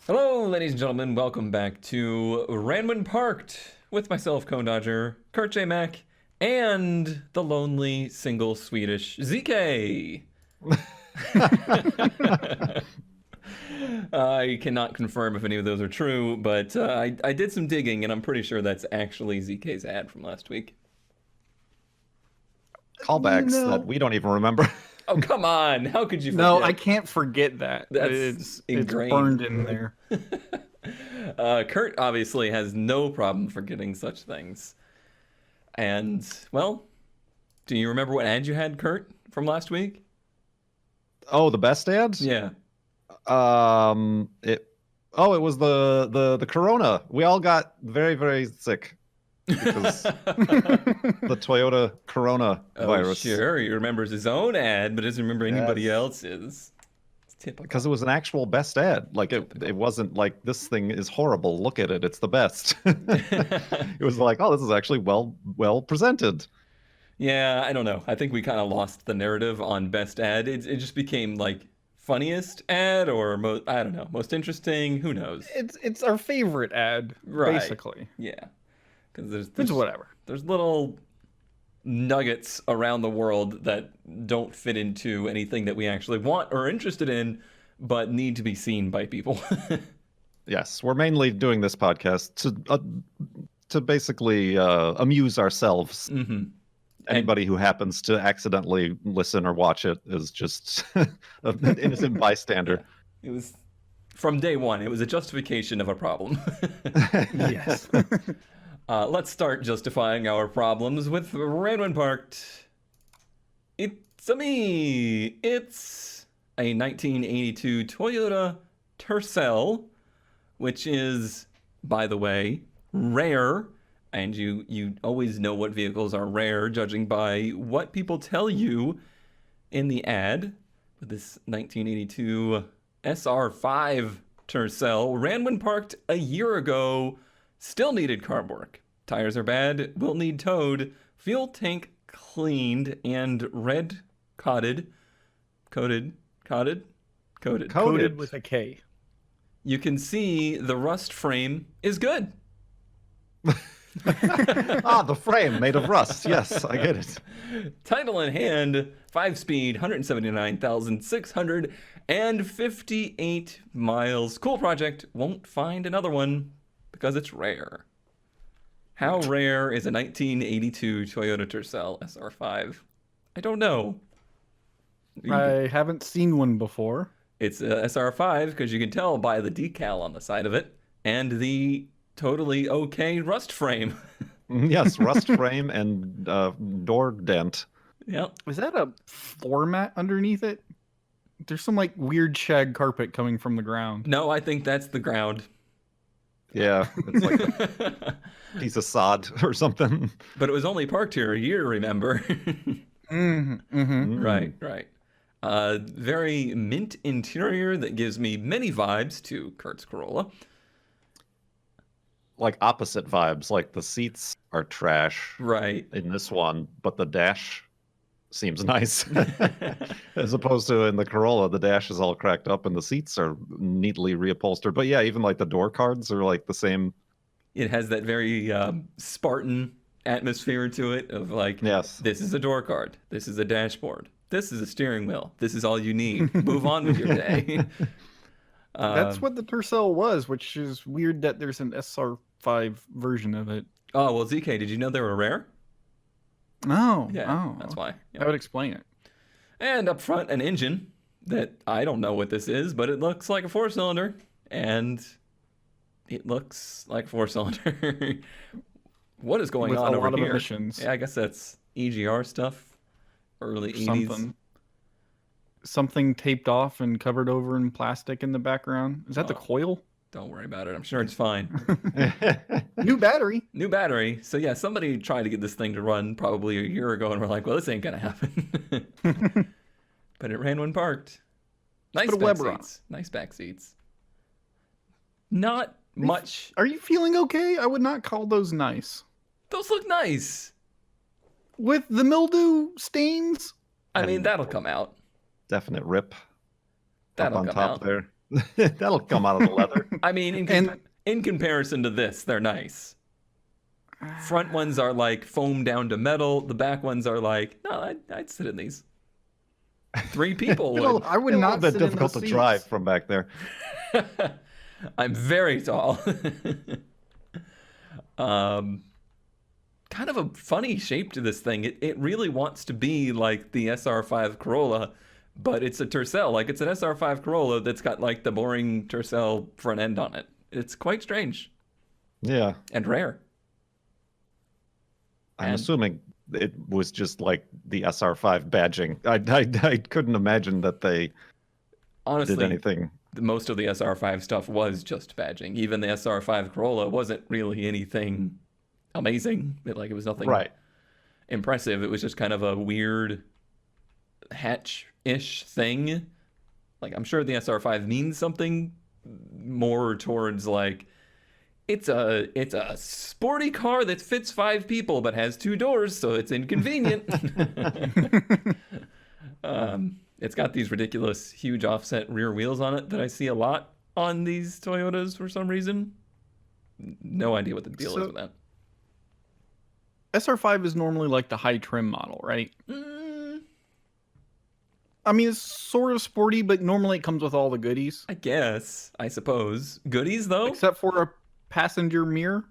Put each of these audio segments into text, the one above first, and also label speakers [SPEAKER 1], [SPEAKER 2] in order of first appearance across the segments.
[SPEAKER 1] Hello, ladies and gentlemen. Welcome back to Random Parked with myself, Cone Dodger, Kurt J. Mack, and the lonely single Swedish ZK. I cannot confirm if any of those are true, but I did some digging, and I'm pretty sure that's actually ZK's ad from last week.
[SPEAKER 2] Callbacks that we don't even remember.
[SPEAKER 1] Oh, come on. How could you forget?
[SPEAKER 3] No, I can't forget that.
[SPEAKER 1] That's
[SPEAKER 3] it's
[SPEAKER 1] ingrained.
[SPEAKER 3] burned in there.
[SPEAKER 1] Kurt obviously has no problem forgetting such things. And, well, do you remember what ad you had, Kurt, from last week?
[SPEAKER 2] Oh, the best ads?
[SPEAKER 1] Yeah.
[SPEAKER 2] It was the Corona. We all got very, very sick because the Toyota Corona virus.
[SPEAKER 1] Sure, he remembers his own ad, but doesn't remember anybody else's. It's typical.
[SPEAKER 2] Because it was an actual best ad. Like it wasn't like, this thing is horrible, look at it, it's the best. It was like, oh, this is actually well presented.
[SPEAKER 1] Yeah, I don't know. I think we kind of lost the narrative on best ad. It just became like funniest ad or I don't know, most interesting. Who knows?
[SPEAKER 3] It's our favorite ad, basically.
[SPEAKER 1] Yeah, because
[SPEAKER 3] it's whatever.
[SPEAKER 1] There's little nuggets around the world that don't fit into anything that we actually want or are interested in, but need to be seen by people.
[SPEAKER 2] Yes, we're mainly doing this podcast to basically amuse ourselves.
[SPEAKER 1] Mm-hmm.
[SPEAKER 2] Anybody who happens to accidentally listen or watch it is just an innocent bystander.
[SPEAKER 1] It was, from day one, it was a justification of a problem.
[SPEAKER 3] Yes.
[SPEAKER 1] Let's start justifying our problems with Random Parked. It's me. It's a 1982 Toyota Tercel, which is, by the way, rare. And you always know what vehicles are rare, judging by what people tell you in the ad. But this 1982 SR5 Tercel ran when parked a year ago, still needed carb work. Tires are bad, will need towed, fuel tank cleaned, and red coated
[SPEAKER 3] with a K.
[SPEAKER 1] You can see the rust frame is good.
[SPEAKER 2] The frame made of rust. Yes, I get it.
[SPEAKER 1] Title in hand, 5-speed, 179,658 miles. Cool project. Won't find another one because it's rare. How rare is a 1982 Toyota Tercel SR5? I don't know.
[SPEAKER 3] I haven't seen one before.
[SPEAKER 1] It's a SR5 because you can tell by the decal on the side of it and the totally okay rust frame.
[SPEAKER 2] Yes, rust frame and door dent.
[SPEAKER 1] Yep.
[SPEAKER 3] Is that a floor mat underneath it? There's some like weird shag carpet coming from the ground.
[SPEAKER 1] No, I think that's the ground.
[SPEAKER 2] Yeah, it's like a piece of sod or something.
[SPEAKER 1] But it was only parked here a year, remember? Right. Very mint interior that gives me many vibes to Kurt's Corolla.
[SPEAKER 2] Like opposite vibes, like the seats are trash
[SPEAKER 1] Right.
[SPEAKER 2] in this one, but the dash seems nice. As opposed to in the Corolla, the dash is all cracked up and the seats are neatly reupholstered. But yeah, even like the door cards are like the same.
[SPEAKER 1] It has that very Spartan atmosphere to it of like,
[SPEAKER 2] Yes,
[SPEAKER 1] this is a door card, this is a dashboard, this is a steering wheel, this is all you need. Move on with your day.
[SPEAKER 3] That's what the Tercel was, which is weird that there's an SR5 version of it.
[SPEAKER 1] Oh, well, ZK, did you know they were rare?
[SPEAKER 3] Oh,
[SPEAKER 1] Yeah, that's why. Yeah.
[SPEAKER 3] That would explain it.
[SPEAKER 1] And up front, an engine that I don't know what this is, but it looks like a 4-cylinder, and it looks like a 4-cylinder. What is going
[SPEAKER 3] With
[SPEAKER 1] on
[SPEAKER 3] a
[SPEAKER 1] over
[SPEAKER 3] lot of
[SPEAKER 1] here?
[SPEAKER 3] emissions.
[SPEAKER 1] Yeah, I guess that's EGR stuff, early 80s.
[SPEAKER 3] Something taped off and covered over in plastic in the background. Is that the coil?
[SPEAKER 1] Don't worry about it. I'm sure it's fine.
[SPEAKER 3] New battery.
[SPEAKER 1] New battery. So yeah, somebody tried to get this thing to run probably a year ago, and we're like, well, this ain't gonna happen. But it ran when parked. Nice
[SPEAKER 3] put a
[SPEAKER 1] back
[SPEAKER 3] Weber on
[SPEAKER 1] seats. Nice back seats. Not much.
[SPEAKER 3] Are you feeling okay? I would not call those nice.
[SPEAKER 1] Those look nice.
[SPEAKER 3] With the mildew stains?
[SPEAKER 1] I mean, that'll come out.
[SPEAKER 2] definite rip
[SPEAKER 1] That'll
[SPEAKER 2] up on
[SPEAKER 1] come
[SPEAKER 2] top
[SPEAKER 1] out.
[SPEAKER 2] there. That'll come out of the leather.
[SPEAKER 1] I mean, in comparison to this, they're nice. Front ones are like foam down to metal. The back ones are like, no, I'd sit in these. 3 people would.
[SPEAKER 3] I would
[SPEAKER 2] A
[SPEAKER 3] not
[SPEAKER 2] little bit
[SPEAKER 3] sit in
[SPEAKER 2] difficult
[SPEAKER 3] those
[SPEAKER 2] to drive
[SPEAKER 3] seats.
[SPEAKER 2] from back there.
[SPEAKER 1] I'm very tall. Kind of a funny shape to this thing. It really wants to be like the SR5 Corolla, but it's a Tercel. Like, it's an SR5 Corolla that's got like the boring Tercel front end on it. It's quite strange
[SPEAKER 2] Yeah.
[SPEAKER 1] and rare.
[SPEAKER 2] I'm
[SPEAKER 1] And-
[SPEAKER 2] assuming it was just like the SR5 badging. I couldn't imagine that they
[SPEAKER 1] Honestly,
[SPEAKER 2] did anything.
[SPEAKER 1] most of the SR5 stuff was just badging. Even the SR5 Corolla wasn't really anything amazing. It was nothing
[SPEAKER 2] Right.
[SPEAKER 1] impressive. It was just kind of a weird hatch-ish thing. Like, I'm sure the SR5 means something more towards like it's a sporty car that fits 5 people but has 2 doors, so it's inconvenient. It's got these ridiculous huge offset rear wheels on it that I see a lot on these Toyotas for some reason. No idea what the deal is with that.
[SPEAKER 3] SR5 is normally like the high trim model, right? I mean, it's sort of sporty, but normally it comes with all the goodies.
[SPEAKER 1] I guess, I suppose. Goodies, though?
[SPEAKER 3] Except for a passenger mirror.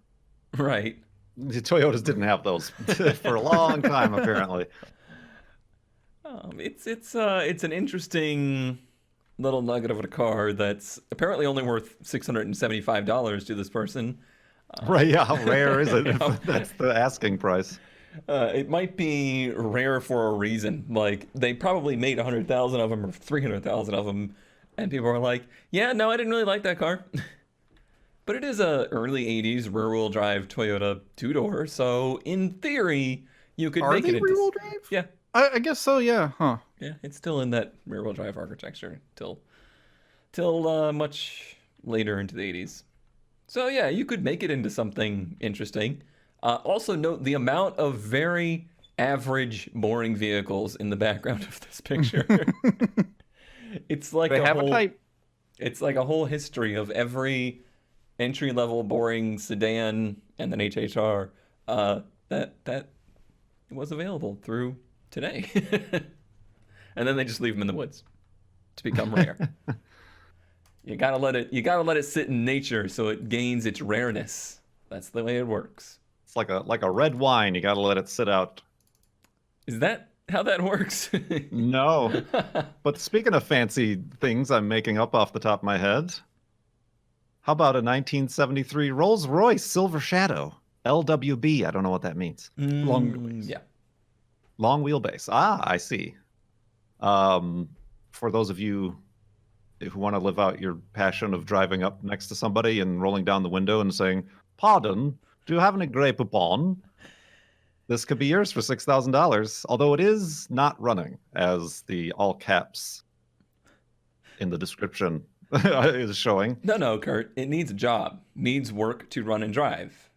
[SPEAKER 1] Right.
[SPEAKER 2] The Toyotas didn't have those for a long time, apparently.
[SPEAKER 1] It's an interesting little nugget of a car that's apparently only worth $675 to this person.
[SPEAKER 2] Right, yeah, how rare is it? That's the asking price.
[SPEAKER 1] It might be rare for a reason. Like, they probably made 100,000 of them or 300,000 of them, and people are like, yeah, no, I didn't really like that car. But it is a early 80s rear-wheel drive Toyota 2-door, so in theory, you could
[SPEAKER 3] Are
[SPEAKER 1] make
[SPEAKER 3] they
[SPEAKER 1] it into...
[SPEAKER 3] rear-wheel drive?
[SPEAKER 1] Yeah.
[SPEAKER 3] I guess so, yeah, huh.
[SPEAKER 1] Yeah, it's still in that rear-wheel drive architecture till much later into the 80s. So yeah, you could make it into something interesting. Also note the amount of very average, boring vehicles in the background of this picture. It's like
[SPEAKER 3] They have a type.
[SPEAKER 1] It's like a whole history of every entry-level, boring sedan and then HHR that was available through today. And then they just leave them in the woods to become rare. You gotta let it sit in nature so it gains its rareness. That's the way it works.
[SPEAKER 2] It's like a red wine. You got to let it sit out.
[SPEAKER 1] Is that how that works?
[SPEAKER 2] No. But speaking of fancy things I'm making up off the top of my head, how about a 1973 Rolls-Royce Silver Shadow LWB? I don't know what that means.
[SPEAKER 3] Long wheelbase.
[SPEAKER 1] Yeah.
[SPEAKER 2] Long wheelbase. Ah, I see. For those of you who want to live out your passion of driving up next to somebody and rolling down the window and saying, "Pardon, do you have any Grey Poupon?" This could be yours for $6,000, although it is not running, as the all caps in the description is showing.
[SPEAKER 1] No, Kurt. It needs a job. Needs work to run and drive.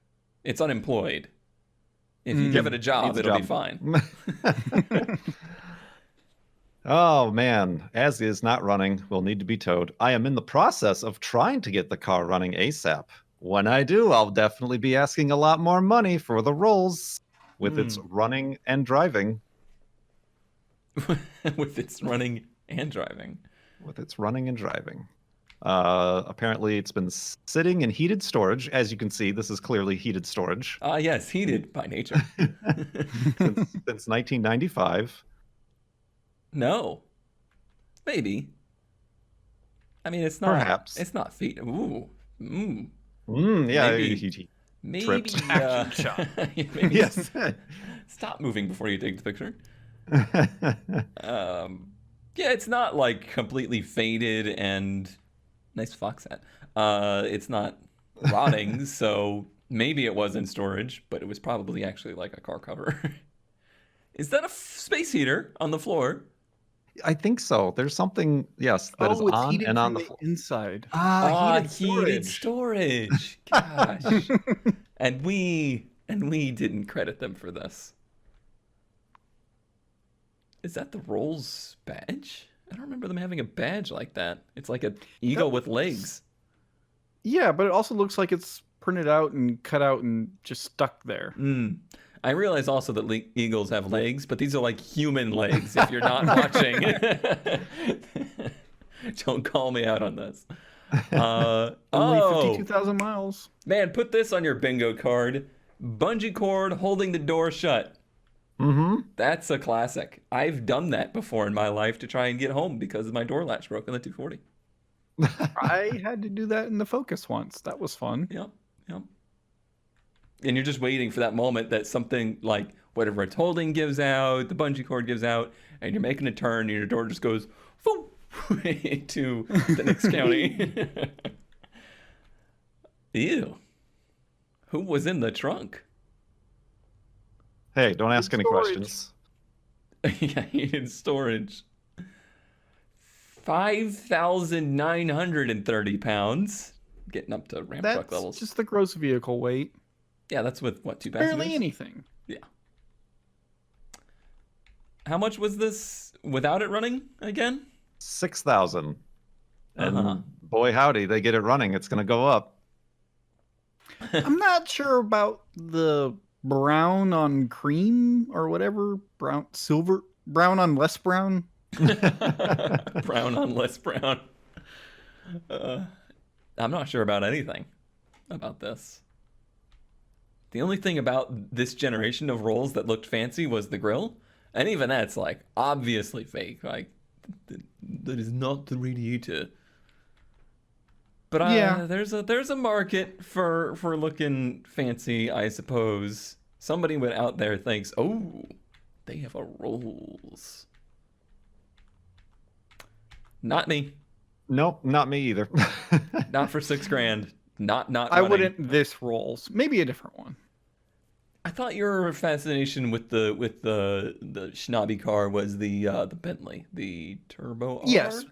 [SPEAKER 1] It's unemployed. If you give it a job,
[SPEAKER 2] Needs a
[SPEAKER 1] it'll
[SPEAKER 2] job.
[SPEAKER 1] be fine.
[SPEAKER 2] Oh man, as is not running, will need to be towed. I am in the process of trying to get the car running ASAP. When I do, I'll definitely be asking a lot more money for the Rolls with its running and driving.
[SPEAKER 1] With its running and driving.
[SPEAKER 2] With its running and driving. Apparently, it's been sitting in heated storage. As you can see, this is clearly heated storage
[SPEAKER 1] Yes, heated by nature.
[SPEAKER 2] since 1995.
[SPEAKER 1] No. Maybe. I mean, it's not.
[SPEAKER 2] Perhaps.
[SPEAKER 1] It's not feet. Ooh.
[SPEAKER 2] Yeah,
[SPEAKER 1] Maybe.
[SPEAKER 2] he
[SPEAKER 1] Maybe.
[SPEAKER 2] tripped.
[SPEAKER 3] Action shot.
[SPEAKER 1] Maybe
[SPEAKER 2] Yes.
[SPEAKER 1] Stop moving before you take the picture. Yeah, it's not like completely faded and nice fox hat. It's not rotting, so maybe it was in storage, but it was probably actually like a car cover. Is that a space heater on the floor?
[SPEAKER 2] I think so. There's something, yes, that is
[SPEAKER 3] it's
[SPEAKER 2] on
[SPEAKER 3] heated
[SPEAKER 2] and on
[SPEAKER 3] from
[SPEAKER 2] the floor.
[SPEAKER 3] inside.
[SPEAKER 1] Heated storage. Gosh. and we didn't credit them for this. Is that the Rolls badge? I don't remember them having a badge like that. It's like an eagle with legs.
[SPEAKER 3] Yeah, but it also looks like it's printed out and cut out and just stuck there.
[SPEAKER 1] I realize also that eagles have legs, but these are like human legs if you're not watching. Don't call me out on this.
[SPEAKER 3] Only 52,000 miles.
[SPEAKER 1] Man, put this on your bingo card. Bungee cord holding the door shut. That's a classic. I've done that before in my life to try and get home because my door latch broke on the 240.
[SPEAKER 3] I had to do that in the Focus once. That was fun.
[SPEAKER 1] Yep. And you're just waiting for that moment that something like whatever it's holding gives out, the bungee cord gives out, and you're making a turn and your door just goes to the next county. Ew. Who was in the trunk?
[SPEAKER 2] Hey, don't ask any questions.
[SPEAKER 1] Yeah, heated storage. 5,930 pounds. Getting up to ramp truck levels.
[SPEAKER 3] That's just the gross vehicle weight.
[SPEAKER 1] Yeah, that's with what, 2 passengers?
[SPEAKER 3] Barely anything.
[SPEAKER 1] Yeah. How much was this without it running again?
[SPEAKER 2] 6,000. And boy howdy, they get it running. It's going to go up.
[SPEAKER 3] I'm not sure about the brown on cream or whatever. Brown on less brown.
[SPEAKER 1] Brown on less brown. I'm not sure about anything about this. The only thing about this generation of rolls that looked fancy was the grill. And even that's like obviously fake. Like that is not the radiator. But yeah, there's a market for looking fancy, I suppose. Somebody went out there thinks, oh, they have a Rolls. Not me.
[SPEAKER 2] Nope, not me either.
[SPEAKER 1] Not for $6,000. Not.
[SPEAKER 3] I wouldn't this Rolls. Maybe a different one.
[SPEAKER 1] I thought your fascination with the schnobby car was the Bentley, the Turbo R?
[SPEAKER 3] Yes.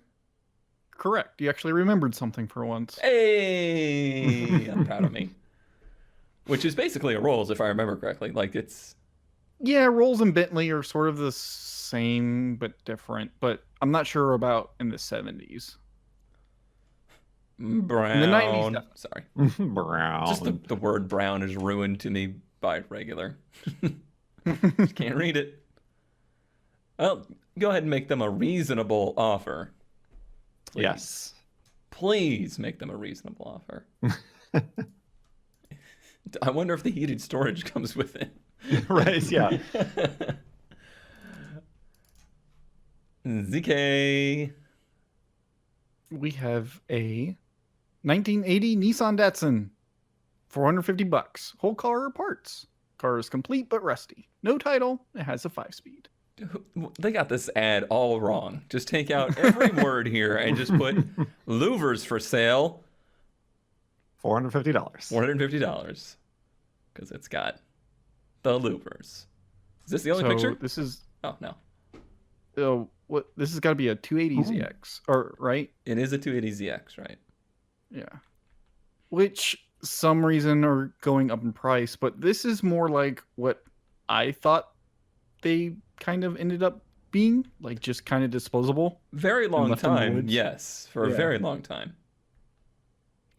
[SPEAKER 3] Correct. You actually remembered something for once.
[SPEAKER 1] Hey, I'm proud of me. Which is basically a Rolls, if I remember correctly. Like it's.
[SPEAKER 3] Yeah, Rolls and Bentley are sort of the same but different. But I'm not sure about in the 70s.
[SPEAKER 1] Brown.
[SPEAKER 3] In the 90s.
[SPEAKER 1] Sorry.
[SPEAKER 2] Brown.
[SPEAKER 1] Just the word brown is ruined to me by regular. Can't read it. Well, go ahead and make them a reasonable offer. Please.
[SPEAKER 2] Yes.
[SPEAKER 1] Please make them a reasonable offer. I wonder if the heated storage comes with it.
[SPEAKER 2] Right, yeah.
[SPEAKER 1] ZK.
[SPEAKER 3] We have a 1980 Nissan Datsun. $450. Whole car or parts. Car is complete but rusty. No title. It has a 5-speed.
[SPEAKER 1] They got this ad all wrong. Just take out every word here and just put louvers for sale.
[SPEAKER 2] $450.
[SPEAKER 1] $450. Because it's got the louvers. Is this the only picture?
[SPEAKER 3] This is.
[SPEAKER 1] Oh, no.
[SPEAKER 3] Oh, what? This has got to be a 280ZX, or right?
[SPEAKER 1] It is a 280ZX, right?
[SPEAKER 3] Yeah. Which some reason are going up in price, but this is more like what I thought they kind of ended up being, like just kind of disposable.
[SPEAKER 1] Very long time, yes, for a very long time.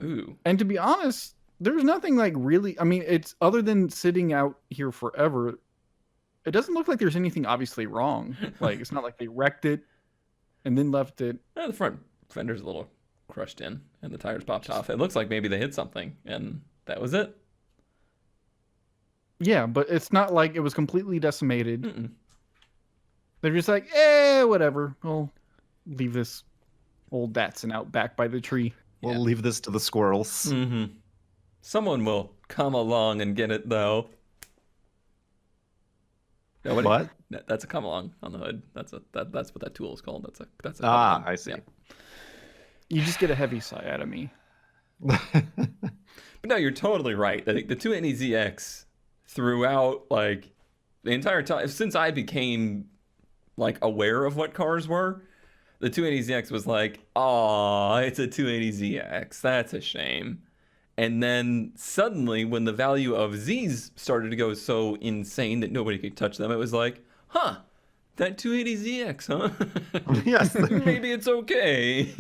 [SPEAKER 1] Ooh.
[SPEAKER 3] And to be honest, there's nothing like really, I mean, it's other than sitting out here forever, it doesn't look like there's anything obviously wrong. Like it's not like they wrecked it and then left it.
[SPEAKER 1] The front fender's a little crushed in and the tires popped off. It looks like maybe they hit something and that was it.
[SPEAKER 3] Yeah, but it's not like it was completely decimated.
[SPEAKER 1] Mm-mm.
[SPEAKER 3] They're just like, whatever. We'll leave this old Datsun out back by the tree.
[SPEAKER 2] We'll leave this to the squirrels.
[SPEAKER 1] Mm-hmm. Someone will come along and get it, though. No,
[SPEAKER 2] what?
[SPEAKER 1] That's a come along on the hood. That's what that tool is called. That's a
[SPEAKER 2] I see.
[SPEAKER 1] Yeah.
[SPEAKER 3] You just get a heavy sigh out of me.
[SPEAKER 1] But no, you're totally right. I think the 280ZX throughout like the entire time since I became like aware of what cars were, the 280ZX was like, oh, it's a 280ZX. That's a shame. And then suddenly when the value of Z's started to go so insane that nobody could touch them, it was like, huh, that 280ZX, huh?
[SPEAKER 2] Yes.
[SPEAKER 1] Maybe it's okay.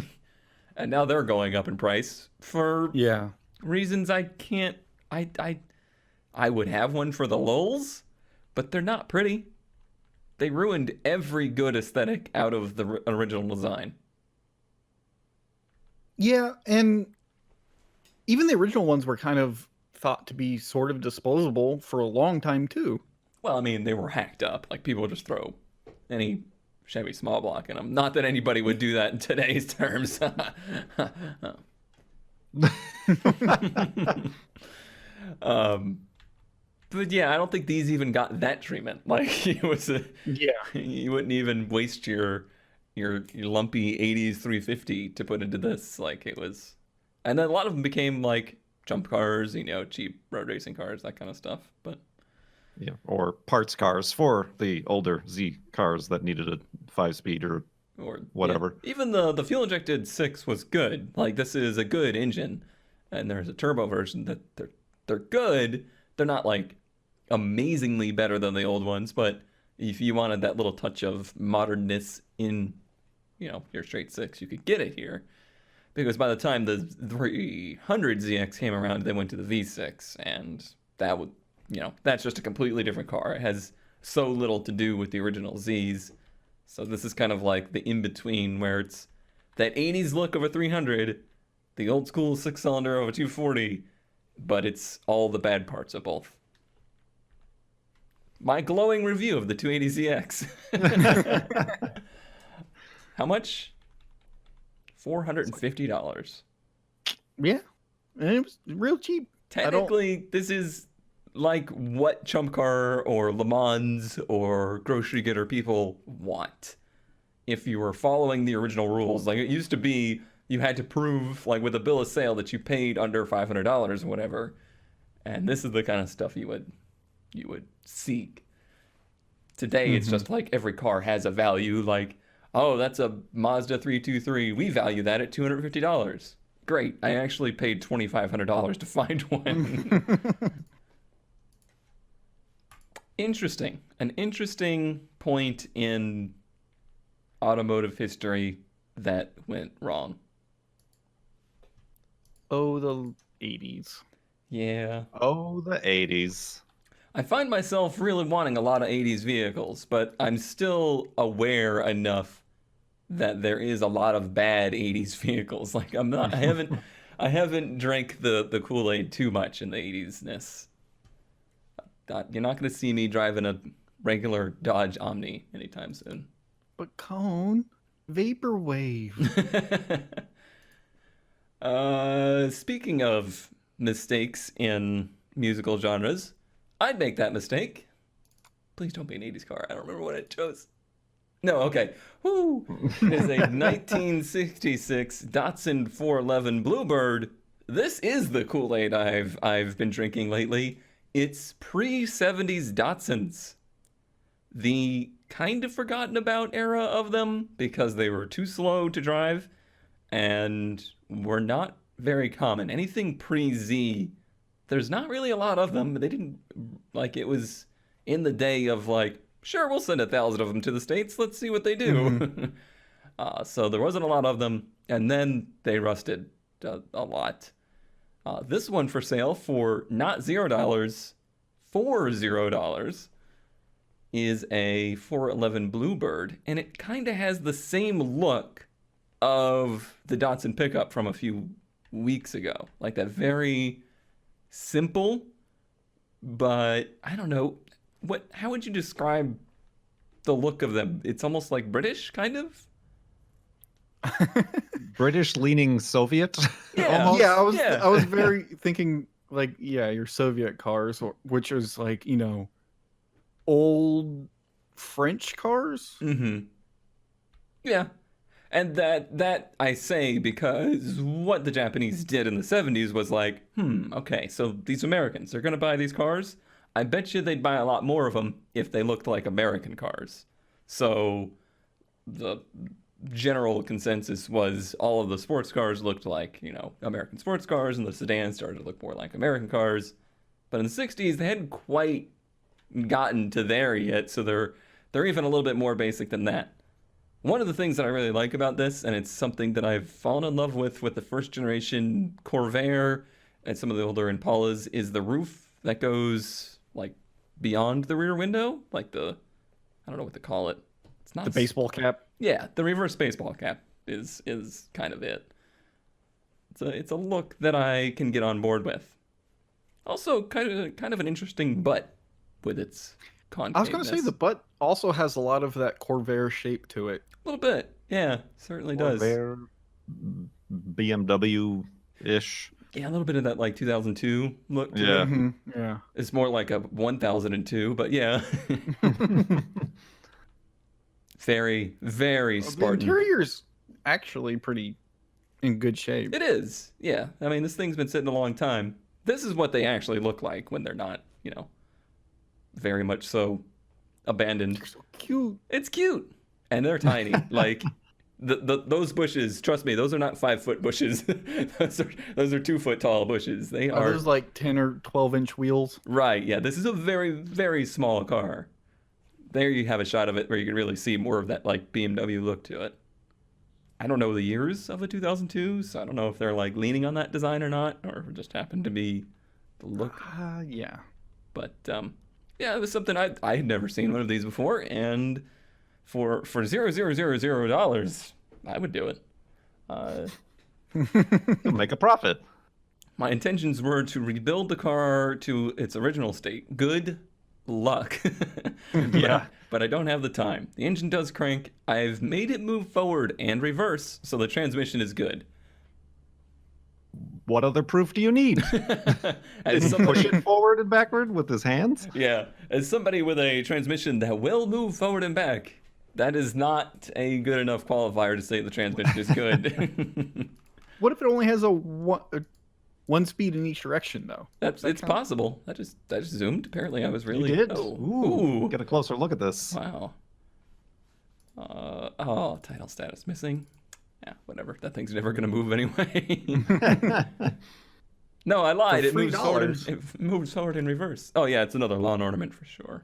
[SPEAKER 1] And now they're going up in price for
[SPEAKER 3] Yeah.
[SPEAKER 1] reasons I can't. I would have one for the lulz, but they're not pretty. They ruined every good aesthetic out of the original design.
[SPEAKER 3] Yeah, and even the original ones were kind of thought to be sort of disposable for a long time too.
[SPEAKER 1] Well, I mean, they were hacked up. Like, people would just throw any Chevy small block in them. Not that anybody would do that in today's terms. But yeah, I don't think these even got that treatment. Like, it was you wouldn't even waste your lumpy 80s 350 to put into this. Like, it was, and then a lot of them became like jump cars, cheap road racing cars, that kind of stuff. But
[SPEAKER 2] Yeah, or parts cars for the older Z cars that needed a 5-speed or whatever.
[SPEAKER 1] Yeah, even the fuel injected 6 was good. Like, this is a good engine, and there's a turbo version that they're good. They're not like amazingly better than the old ones, but if you wanted that little touch of modernness in your straight 6, you could get it here. Because by the time the 300ZX came around, they went to the V6, and that would that's just a completely different car. It has so little to do with the original Zs. So this is kind of like the in-between, where it's that 80s look of a 300, the old school 6-cylinder of a 240, but it's all the bad parts of both. My glowing review of the 280ZX. How much? $450.
[SPEAKER 3] Yeah, and it was real cheap.
[SPEAKER 1] Technically, this is like what Chump Car or Le Mans or Grocery Getter people want. If you were following the original rules, like it used to be, you had to prove, like with a bill of sale, that you paid under $500 or whatever. And this is the kind of stuff you would seek. Today, it's just like every car has a value. Like, oh, that's a Mazda 323. We value that at $250. Great. I actually paid $2,500 to find one. Interesting. An interesting point in automotive history that went wrong.
[SPEAKER 3] Oh, the 80s.
[SPEAKER 1] Yeah.
[SPEAKER 2] Oh, the 80s.
[SPEAKER 1] I find myself really wanting a lot of 80s vehicles, but I'm still aware enough that there is a lot of bad 80s vehicles. Like, I haven't drank the Kool-Aid too much in the 80s-ness. You're not going to see me driving a regular Dodge Omni anytime soon.
[SPEAKER 3] But Cone, Vaporwave.
[SPEAKER 1] Speaking of mistakes in musical genres, I'd make that mistake. Please don't be an 80s car. I don't remember what it chose. No, okay. Woo! It is a 1966 Datsun 411 Bluebird. This is the Kool-Aid I've been drinking lately. It's pre-70s Datsuns. The kind of forgotten about era of them because they were too slow to drive and were not very common. Anything pre-Z, there's not really a lot of them. They didn't, like, it was in the day of like, sure, we'll send 1,000 of them to the States. Let's see what they do. So there wasn't a lot of them, and then they rusted a lot. This one for sale for not $0, for $0, is a 411 Bluebird, and it kind of has the same look of the Datsun pickup from a few weeks ago. Like that very simple, but I don't know, how would you describe the look of them? It's almost like British, kind of?
[SPEAKER 2] British leaning Soviet.
[SPEAKER 1] Yeah.
[SPEAKER 2] Almost.
[SPEAKER 3] Yeah, I was very thinking like, yeah, your Soviet cars, which is like, old French cars.
[SPEAKER 1] Mm-hmm. Yeah. And that I say because what the Japanese did in the 70s was like, okay, so these Americans, they're going to buy these cars. I bet you they'd buy a lot more of them if they looked like American cars. So the general consensus was all of the sports cars looked like, American sports cars, and the sedans started to look more like American cars. But in the 60s, they hadn't quite gotten to there yet, so They're even a little bit more basic than that. One of the things that I really like about this, and it's something that I've fallen in love with the first generation Corvair and some of the older Impalas, is the roof that goes like beyond the rear window, like I don't know what to call it. It's not
[SPEAKER 3] The baseball cap.
[SPEAKER 1] Yeah, the reverse baseball cap is kind of it. It's a look that I can get on board with. Also, kind of an interesting butt with its concaveness.
[SPEAKER 3] I was going to say the butt also has a lot of that Corvair shape to it.
[SPEAKER 1] A little bit, yeah, certainly does.
[SPEAKER 2] Corvair, BMW-ish.
[SPEAKER 1] Yeah, a little bit of that like 2002 look to
[SPEAKER 2] Yeah.
[SPEAKER 1] it.
[SPEAKER 3] Yeah.
[SPEAKER 1] It's more like a 1002, but yeah. Very, very
[SPEAKER 3] The
[SPEAKER 1] Spartan.
[SPEAKER 3] interior's actually pretty in good shape.
[SPEAKER 1] It is, yeah. I mean, this thing's been sitting a long time. This is what they actually look like when they're not, very much so abandoned.
[SPEAKER 3] They're so cute.
[SPEAKER 1] It's cute, and they're tiny. Like those bushes. Trust me, those are not 5-foot bushes. those are 2-foot tall bushes. They
[SPEAKER 3] Are
[SPEAKER 1] are
[SPEAKER 3] those like 10 or 12-inch wheels?
[SPEAKER 1] right. Yeah, this is a very, very small car. There you have a shot of it where you can really see more of that like BMW look to it. I don't know the years of a 2002, so I don't know if they're like leaning on that design or not, or if it just happened to be the look.
[SPEAKER 3] Yeah.
[SPEAKER 1] But yeah, it was something I had never seen one of these before, and for $0,000, I would do it.
[SPEAKER 2] You'll make a profit.
[SPEAKER 1] My intentions were to rebuild the car to its original state. Good luck.
[SPEAKER 2] Yeah.
[SPEAKER 1] But I don't have the time. The engine does crank. I've made it move forward and reverse, so the transmission is good.
[SPEAKER 2] What other proof do you need?
[SPEAKER 1] As
[SPEAKER 2] Push
[SPEAKER 1] somebody,
[SPEAKER 2] it forward and backward with his hands?
[SPEAKER 1] yeah, as somebody with a transmission that will move forward and back, that is not a good enough qualifier to say the transmission is good.
[SPEAKER 3] What if it only has a one speed in each direction, though?
[SPEAKER 1] It's possible. I just zoomed. Apparently, I was really.
[SPEAKER 2] You did?
[SPEAKER 1] Oh,
[SPEAKER 2] Ooh. Get a closer look at this.
[SPEAKER 1] wow. Title status missing. Yeah, whatever. That thing's never gonna move anyway. No, I lied.
[SPEAKER 3] For
[SPEAKER 1] It moves forward.
[SPEAKER 3] $3.
[SPEAKER 1] It moves forward in reverse. Oh yeah, it's another lawn ornament for sure.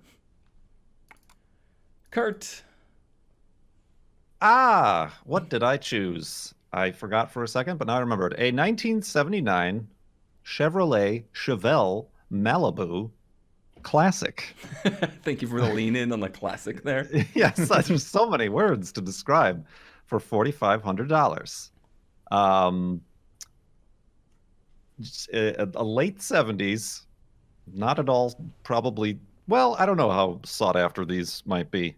[SPEAKER 1] Kurt.
[SPEAKER 2] What did I choose? I forgot for a second, but now I remembered. A 1979 Chevrolet Chevelle Malibu Classic.
[SPEAKER 1] Thank you for the lean in on the classic there.
[SPEAKER 2] Yes, there's so many words to describe for $4,500. A late 70s, not at all probably. Well, I don't know how sought after these might be,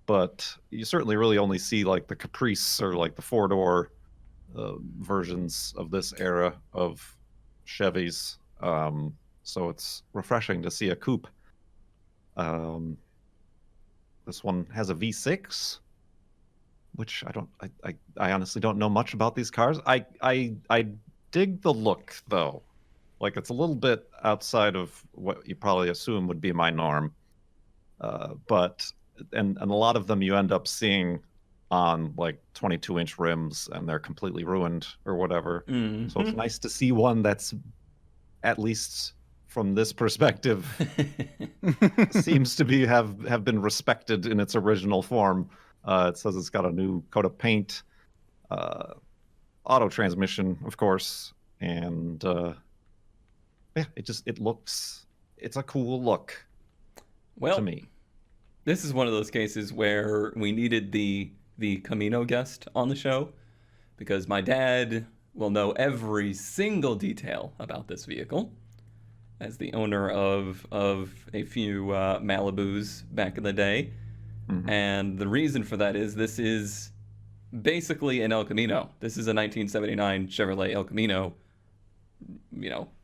[SPEAKER 2] but you certainly really only see like the Caprice or like the 4-door versions of this era of Chevys. So it's refreshing to see a coupe. This one has a V6, which I honestly don't know much about these cars. I dig the look though. Like it's a little bit outside of what you probably assume would be my norm. But a lot of them you end up seeing on like 22-inch rims and they're completely ruined or whatever.
[SPEAKER 1] Mhm.
[SPEAKER 2] So it's nice to see one that's, at least from this perspective, seems to be have been respected in its original form. It says it's got a new coat of paint, auto transmission, of course, and yeah, it's a cool look
[SPEAKER 1] Well,
[SPEAKER 2] to me.
[SPEAKER 1] this is one of those cases where we needed the Camino guest on the show because my dad will know every single detail about this vehicle as the owner of a few Malibus back in the day.
[SPEAKER 2] Mhm.
[SPEAKER 1] And the reason for that is this is basically an El Camino. This is a 1979 Chevrolet El Camino,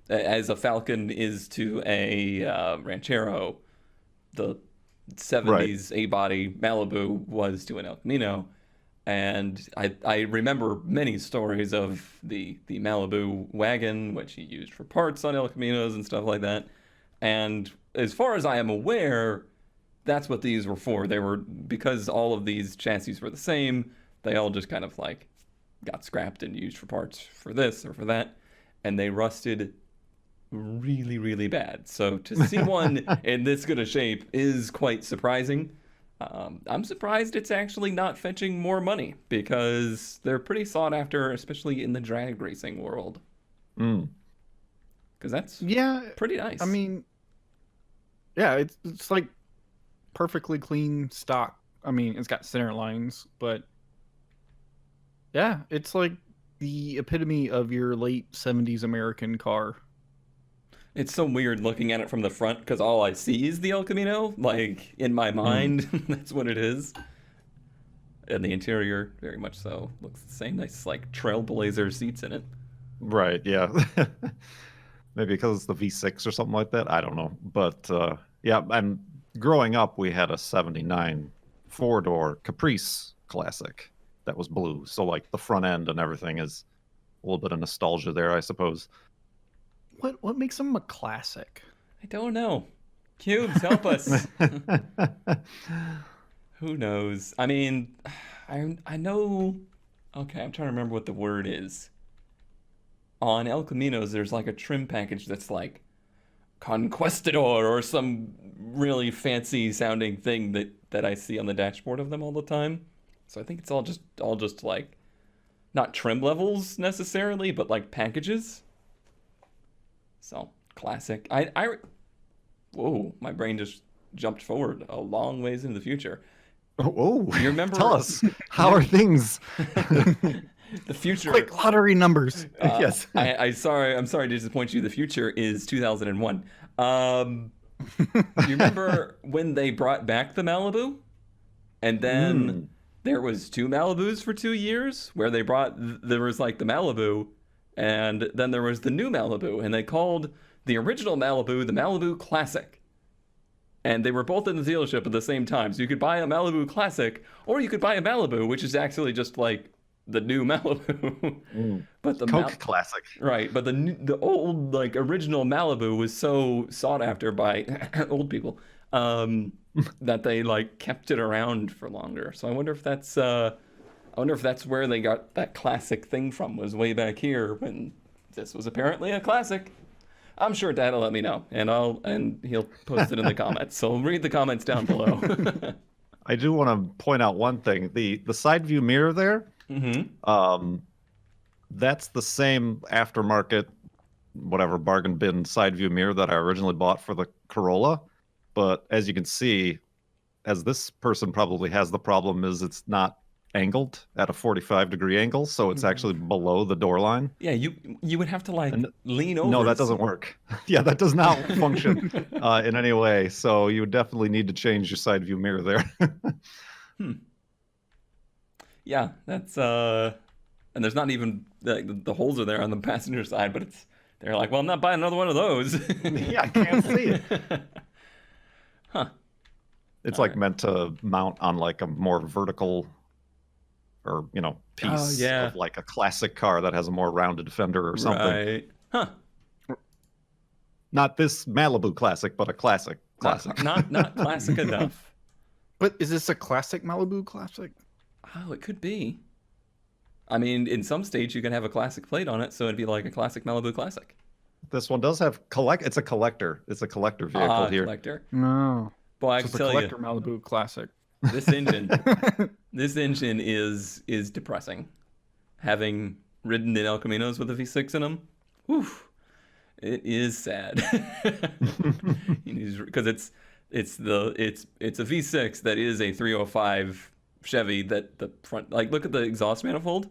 [SPEAKER 1] as a Falcon is to a Ranchero, the 70s A-body Malibu was to an El Camino. And I remember many stories of the Malibu Wagon, which he used for parts on El Caminos and stuff like that. And as far as I am aware, that's what these were for. They were, because all of these chassis were the same, they all just kind of like got scrapped and used for parts for this or for that. And they rusted really, really bad. So to see one in this good a shape is quite surprising. I'm surprised it's actually not fetching more money because they're pretty sought after, especially in the drag racing world.
[SPEAKER 2] Mm.
[SPEAKER 1] Because that's
[SPEAKER 3] Yeah,
[SPEAKER 1] pretty nice.
[SPEAKER 3] I mean, yeah, it's like perfectly clean stock. I mean, it's got center lines, but yeah, it's like the epitome of your late 70s American car.
[SPEAKER 1] it's so weird looking at it from the front because all I see is the El Camino. Like, in my mind, that's what it is. And the interior, very much so, looks the same. Nice, like, Trailblazer seats in it.
[SPEAKER 2] Right, yeah. Maybe because it's the V6 or something like that. I don't know. But yeah, and growing up, we had a 79 four-door Caprice Classic that was blue. So, like, the front end and everything is a little bit of nostalgia there, I suppose.
[SPEAKER 3] What makes them a classic?
[SPEAKER 1] I don't know. Cubes, help us. Who knows? I mean, I know. Okay, I'm trying to remember what the word is. On El Caminos, there's like a trim package that's like Conquistador or some really fancy sounding thing that I see on the dashboard of them all the time. So I think it's all just like not trim levels necessarily, but like packages. So classic. Whoa, my brain just jumped forward a long ways into the future.
[SPEAKER 2] Oh,
[SPEAKER 1] You remember?
[SPEAKER 2] tell us, how are things?
[SPEAKER 1] The future.
[SPEAKER 3] Quick lottery numbers.
[SPEAKER 2] Yes.
[SPEAKER 1] I'm sorry to disappoint you. The future is 2001. You remember when they brought back the Malibu? And then there was two Malibus for 2 years where there was like the Malibu and then there was the new Malibu, and they called the original Malibu the Malibu Classic. And they were both in the dealership at the same time. So you could buy a Malibu Classic or you could buy a Malibu, which is actually just like the new Malibu. But the
[SPEAKER 2] Coke Classic.
[SPEAKER 1] Right, but the old like original Malibu was so sought after by old people that they like kept it around for longer. So I wonder if that's where they got that classic thing from, was way back here when this was apparently a classic. I'm sure Dad will let me know, and he'll post it in the comments. So read the comments down below.
[SPEAKER 2] I do want to point out one thing. The side view mirror there, that's the same aftermarket, whatever, bargain bin side view mirror that I originally bought for the Corolla. But as you can see, as this person probably has the problem, is it's not angled at a 45-degree angle, so it's actually below the door line.
[SPEAKER 1] Yeah, you would have to like lean over.
[SPEAKER 2] No, that doesn't work. Yeah, that does not function in any way. So you would definitely need to change your side view mirror there.
[SPEAKER 1] Yeah, that's and there's not even the holes are there on the passenger side, but they're like, well, I'm not buying another one of those.
[SPEAKER 2] Yeah, I can't see it.
[SPEAKER 1] Huh.
[SPEAKER 2] It's like meant to mount on like a more vertical or, piece of like a classic car that has a more rounded fender or something.
[SPEAKER 1] Right. Huh.
[SPEAKER 2] Not this Malibu Classic, but a classic.
[SPEAKER 1] Not classic enough.
[SPEAKER 3] But is this a classic Malibu Classic?
[SPEAKER 1] Oh, it could be. I mean, in some states you can have a classic plate on it, so it'd be like a classic Malibu Classic.
[SPEAKER 2] This one does have it's a collector. It's a collector vehicle here.
[SPEAKER 1] Collector.
[SPEAKER 3] No.
[SPEAKER 1] Boy, I
[SPEAKER 3] It's
[SPEAKER 1] can
[SPEAKER 3] a
[SPEAKER 1] tell
[SPEAKER 3] collector
[SPEAKER 1] you,
[SPEAKER 3] Malibu Classic.
[SPEAKER 1] this engine is depressing. Having ridden in El Caminos with a V6 in them, whew, it is sad. Because it's a V6 that is a 305 Chevy that the front, like, look at the exhaust manifold.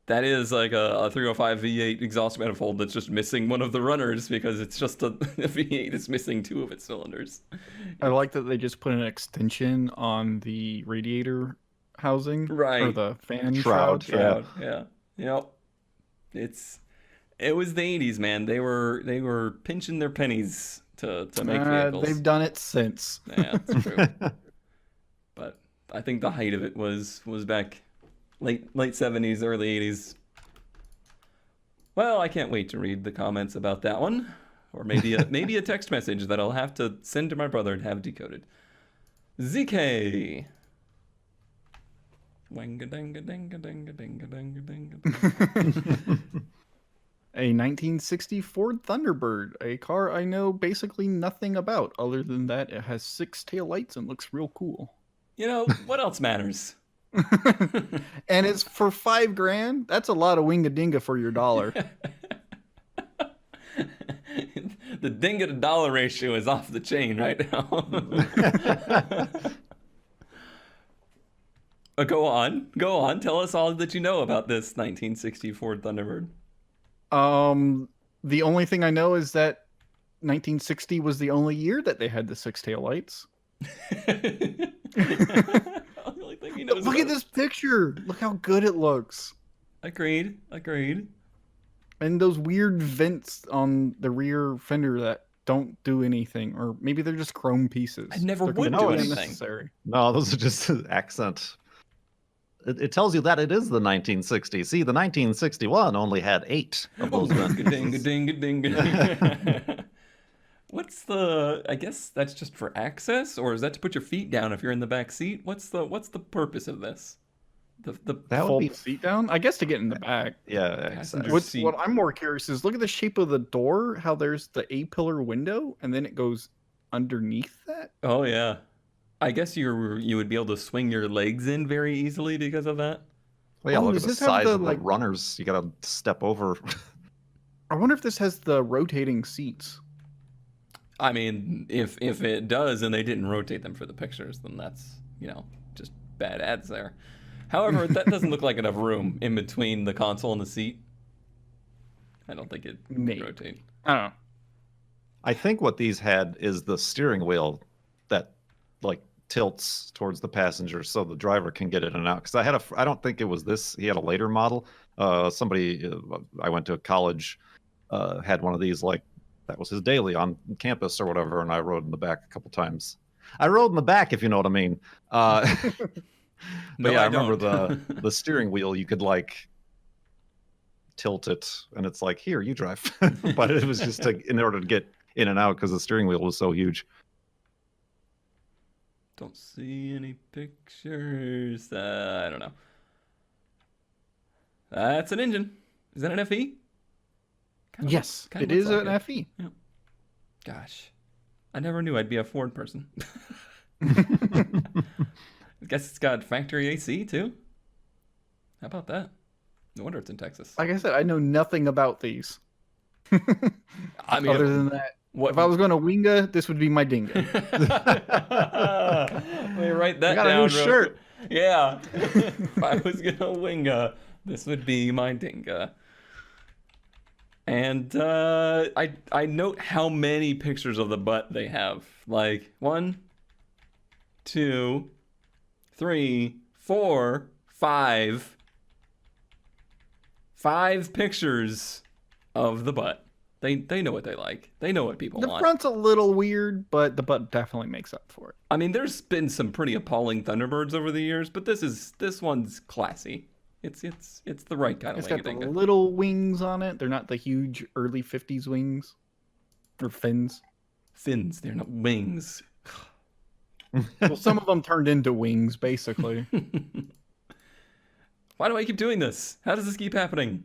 [SPEAKER 1] That is like a 305 V8 exhaust manifold that's just missing one of the runners because it's just a V8 is missing two of its cylinders.
[SPEAKER 3] I like that they just put an extension on the radiator housing,
[SPEAKER 1] Right?
[SPEAKER 3] Or the fan
[SPEAKER 2] Shroud.
[SPEAKER 3] shroud.
[SPEAKER 1] Yeah. Yep. It was the 80s, man. They were pinching their pennies to make vehicles.
[SPEAKER 3] They've done it since.
[SPEAKER 1] Yeah, that's true. But I think the height of it was back late 70s, early 80s. Well, I can't wait to read the comments about that one, or maybe a text message that I'll have to send to my brother and have decoded. ZK. Winga dinga dinga dinga dinga dinga dinga.
[SPEAKER 3] A 1960 Ford Thunderbird, a car I know basically nothing about other than that it has 6 taillights and looks real cool.
[SPEAKER 1] You know, what else matters?
[SPEAKER 3] And it's for $5,000. That's a lot of Winga Dinga for your dollar.
[SPEAKER 1] The Dinga to dollar ratio is off the chain right now. Go on. Tell us all that you know about this 1960 Ford Thunderbird.
[SPEAKER 3] The only thing I know is that 1960 was the only year that they had the 6 taillights. Look at this picture. Look how good it looks.
[SPEAKER 1] Agreed.
[SPEAKER 3] And those weird vents on the rear fender that don't do anything, or maybe they're just chrome pieces.
[SPEAKER 1] I never
[SPEAKER 3] They're
[SPEAKER 1] would do
[SPEAKER 3] completely
[SPEAKER 1] anything.
[SPEAKER 3] unnecessary.
[SPEAKER 2] No, those are just accent. It tells you that it is the 1960s. See, the 1961 only had 8 of those vents.
[SPEAKER 1] Dinga. What's the? I guess that's just for access, or is that to put your feet down if you're in the back seat? What's the purpose of this? The
[SPEAKER 2] That would
[SPEAKER 3] Fold
[SPEAKER 2] be
[SPEAKER 3] the seat down, I guess, to get in the back.
[SPEAKER 2] yeah.
[SPEAKER 1] Passenger
[SPEAKER 2] Exactly.
[SPEAKER 1] seat.
[SPEAKER 3] What I'm more curious is look at the shape of the door. How there's the A-pillar window, and then it goes underneath that.
[SPEAKER 1] Oh yeah, I guess you would be able to swing your legs in very easily because of that.
[SPEAKER 2] Well, yeah,
[SPEAKER 3] Oh,
[SPEAKER 2] look
[SPEAKER 3] does
[SPEAKER 2] at the
[SPEAKER 3] this have
[SPEAKER 2] size
[SPEAKER 3] the,
[SPEAKER 2] of the
[SPEAKER 3] like-
[SPEAKER 2] runners. You gotta step over.
[SPEAKER 3] I wonder if this has the rotating seats.
[SPEAKER 1] I mean, if it does and they didn't rotate them for the pictures, then that's, just bad ads there. However, that doesn't look like enough room in between the console and the seat. I don't think it would
[SPEAKER 3] Maybe.
[SPEAKER 1] rotate.
[SPEAKER 3] I don't know.
[SPEAKER 2] I think what these had is the steering wheel that like tilts towards the passenger so the driver can get in and out. Because I don't think it was this. He had a later model. Somebody I went to college had one of these, like that was his daily on campus or whatever, and I rode in the back a couple times. I rode in the back, if you know what I mean.
[SPEAKER 1] No,
[SPEAKER 2] But yeah,
[SPEAKER 1] I
[SPEAKER 2] I remember
[SPEAKER 1] don't.
[SPEAKER 2] the steering wheel. You could like tilt it, and it's like, here, you drive. But it was just in order to get in and out because the steering wheel was so huge.
[SPEAKER 1] Don't see any pictures. I don't know. That's an engine. Is that an FE? Kinda
[SPEAKER 3] Yes,
[SPEAKER 1] kinda
[SPEAKER 3] it is
[SPEAKER 1] looks
[SPEAKER 3] an
[SPEAKER 1] like
[SPEAKER 3] FE.
[SPEAKER 1] Gosh, I never knew I'd be a Ford person. I guess it's got factory AC too. How about that? No wonder it's in Texas.
[SPEAKER 3] Like I said, I know nothing about these.
[SPEAKER 1] I mean,
[SPEAKER 3] Other than that,
[SPEAKER 1] what?
[SPEAKER 3] if I was going to Winga, this would be my Dinga.
[SPEAKER 1] Let me write that
[SPEAKER 2] I got a
[SPEAKER 1] down.
[SPEAKER 2] new
[SPEAKER 1] real
[SPEAKER 2] shirt.
[SPEAKER 1] quick. Yeah. If I was gonna Winga, this would be my Dinga. And I note how many pictures of the butt they have. Like 1, 2, 3, 4, 5. 5 pictures of the butt. They know what they like. They know what people
[SPEAKER 3] The
[SPEAKER 1] want.
[SPEAKER 3] front's a little weird, but the butt definitely makes up for it.
[SPEAKER 1] I mean, there's been some pretty appalling Thunderbirds over the years, but this one's classy. It's the right kind of
[SPEAKER 3] It's got the
[SPEAKER 1] Dinga.
[SPEAKER 3] little wings on it. They're not the huge early 50s wings. Or fins.
[SPEAKER 1] Fins, they're not wings.
[SPEAKER 3] Well, some of them turned into wings, basically.
[SPEAKER 1] Why do I keep doing this? How does this keep happening?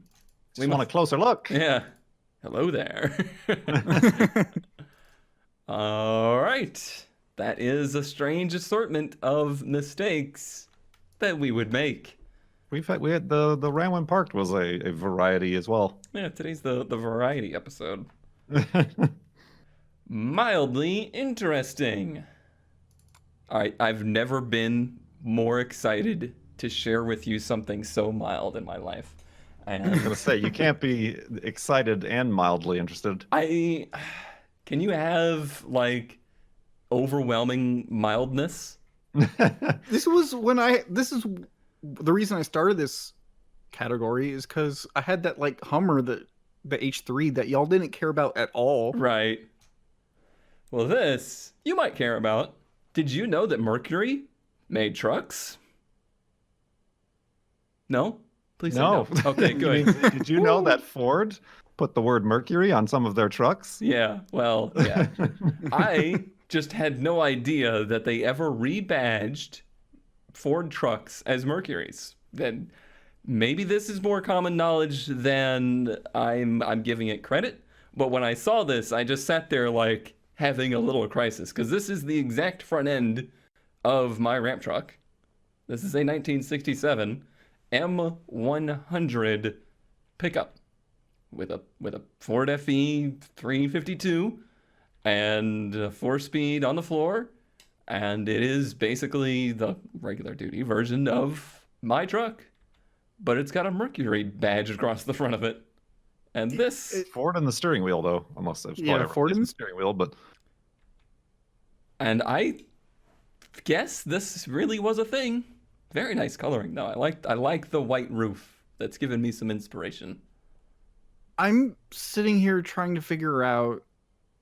[SPEAKER 2] We want a closer look.
[SPEAKER 1] Yeah. Hello there. All right. That is a strange assortment of mistakes that we would make.
[SPEAKER 2] We had the Ram when parked was a variety as well.
[SPEAKER 1] Yeah, today's the variety episode. Mildly interesting. All right, I've never been more excited to share with you something so mild in my life.
[SPEAKER 2] I was gonna say you can't be excited and mildly interested.
[SPEAKER 1] Can you have like overwhelming mildness?
[SPEAKER 3] This is the reason I started this category is because I had that like Hummer, the H3 that y'all didn't care about at all.
[SPEAKER 1] Right. Well, this you might care about. Did you know that Mercury made trucks? No? Please say
[SPEAKER 2] No.
[SPEAKER 1] no. Okay, good.
[SPEAKER 2] Did you know that Ford put the word Mercury on some of their trucks?
[SPEAKER 1] Yeah, well, yeah. I just had no idea that they ever rebadged Ford trucks as Mercuries. Then maybe this is more common knowledge than I'm giving it credit. But when I saw this, I just sat there like having a little crisis because this is the exact front end of my ramp truck. This is a 1967 M100 pickup with a Ford FE 352 and a 4-speed on the floor, and it is basically the regular duty version of my truck, but it's got a Mercury badge across the front of it. And this
[SPEAKER 2] Ford in the steering wheel, though, unless it's
[SPEAKER 3] Ford in the
[SPEAKER 2] steering wheel, but
[SPEAKER 1] and I guess this really was a thing. Very nice coloring, though. I like the white roof. That's given me some inspiration.
[SPEAKER 3] I'm sitting here trying to figure out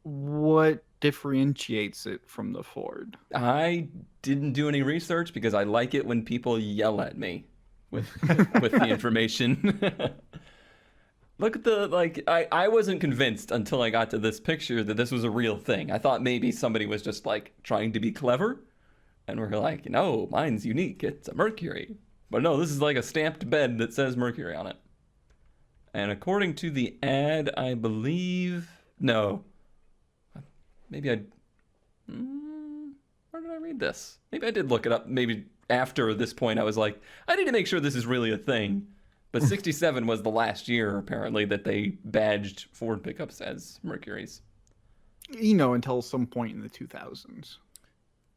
[SPEAKER 3] what differentiates it from the Ford.
[SPEAKER 1] I didn't do any research because I like it when people yell at me with with the information. Look at the, I wasn't convinced until I got to this picture that this was a real thing. I thought maybe somebody was just like trying to be clever. And we're like, no, mine's unique. It's a Mercury. But no, this is like a stamped bed that says Mercury on it. And according to the ad, I believe... No. Maybe I... Where did I read this? Maybe I did look it up. Maybe after this point, I was like, I need to make sure this is really a thing. But 67 was the last year, apparently, that they badged Ford pickups as Mercuries.
[SPEAKER 3] Until some point in the 2000s.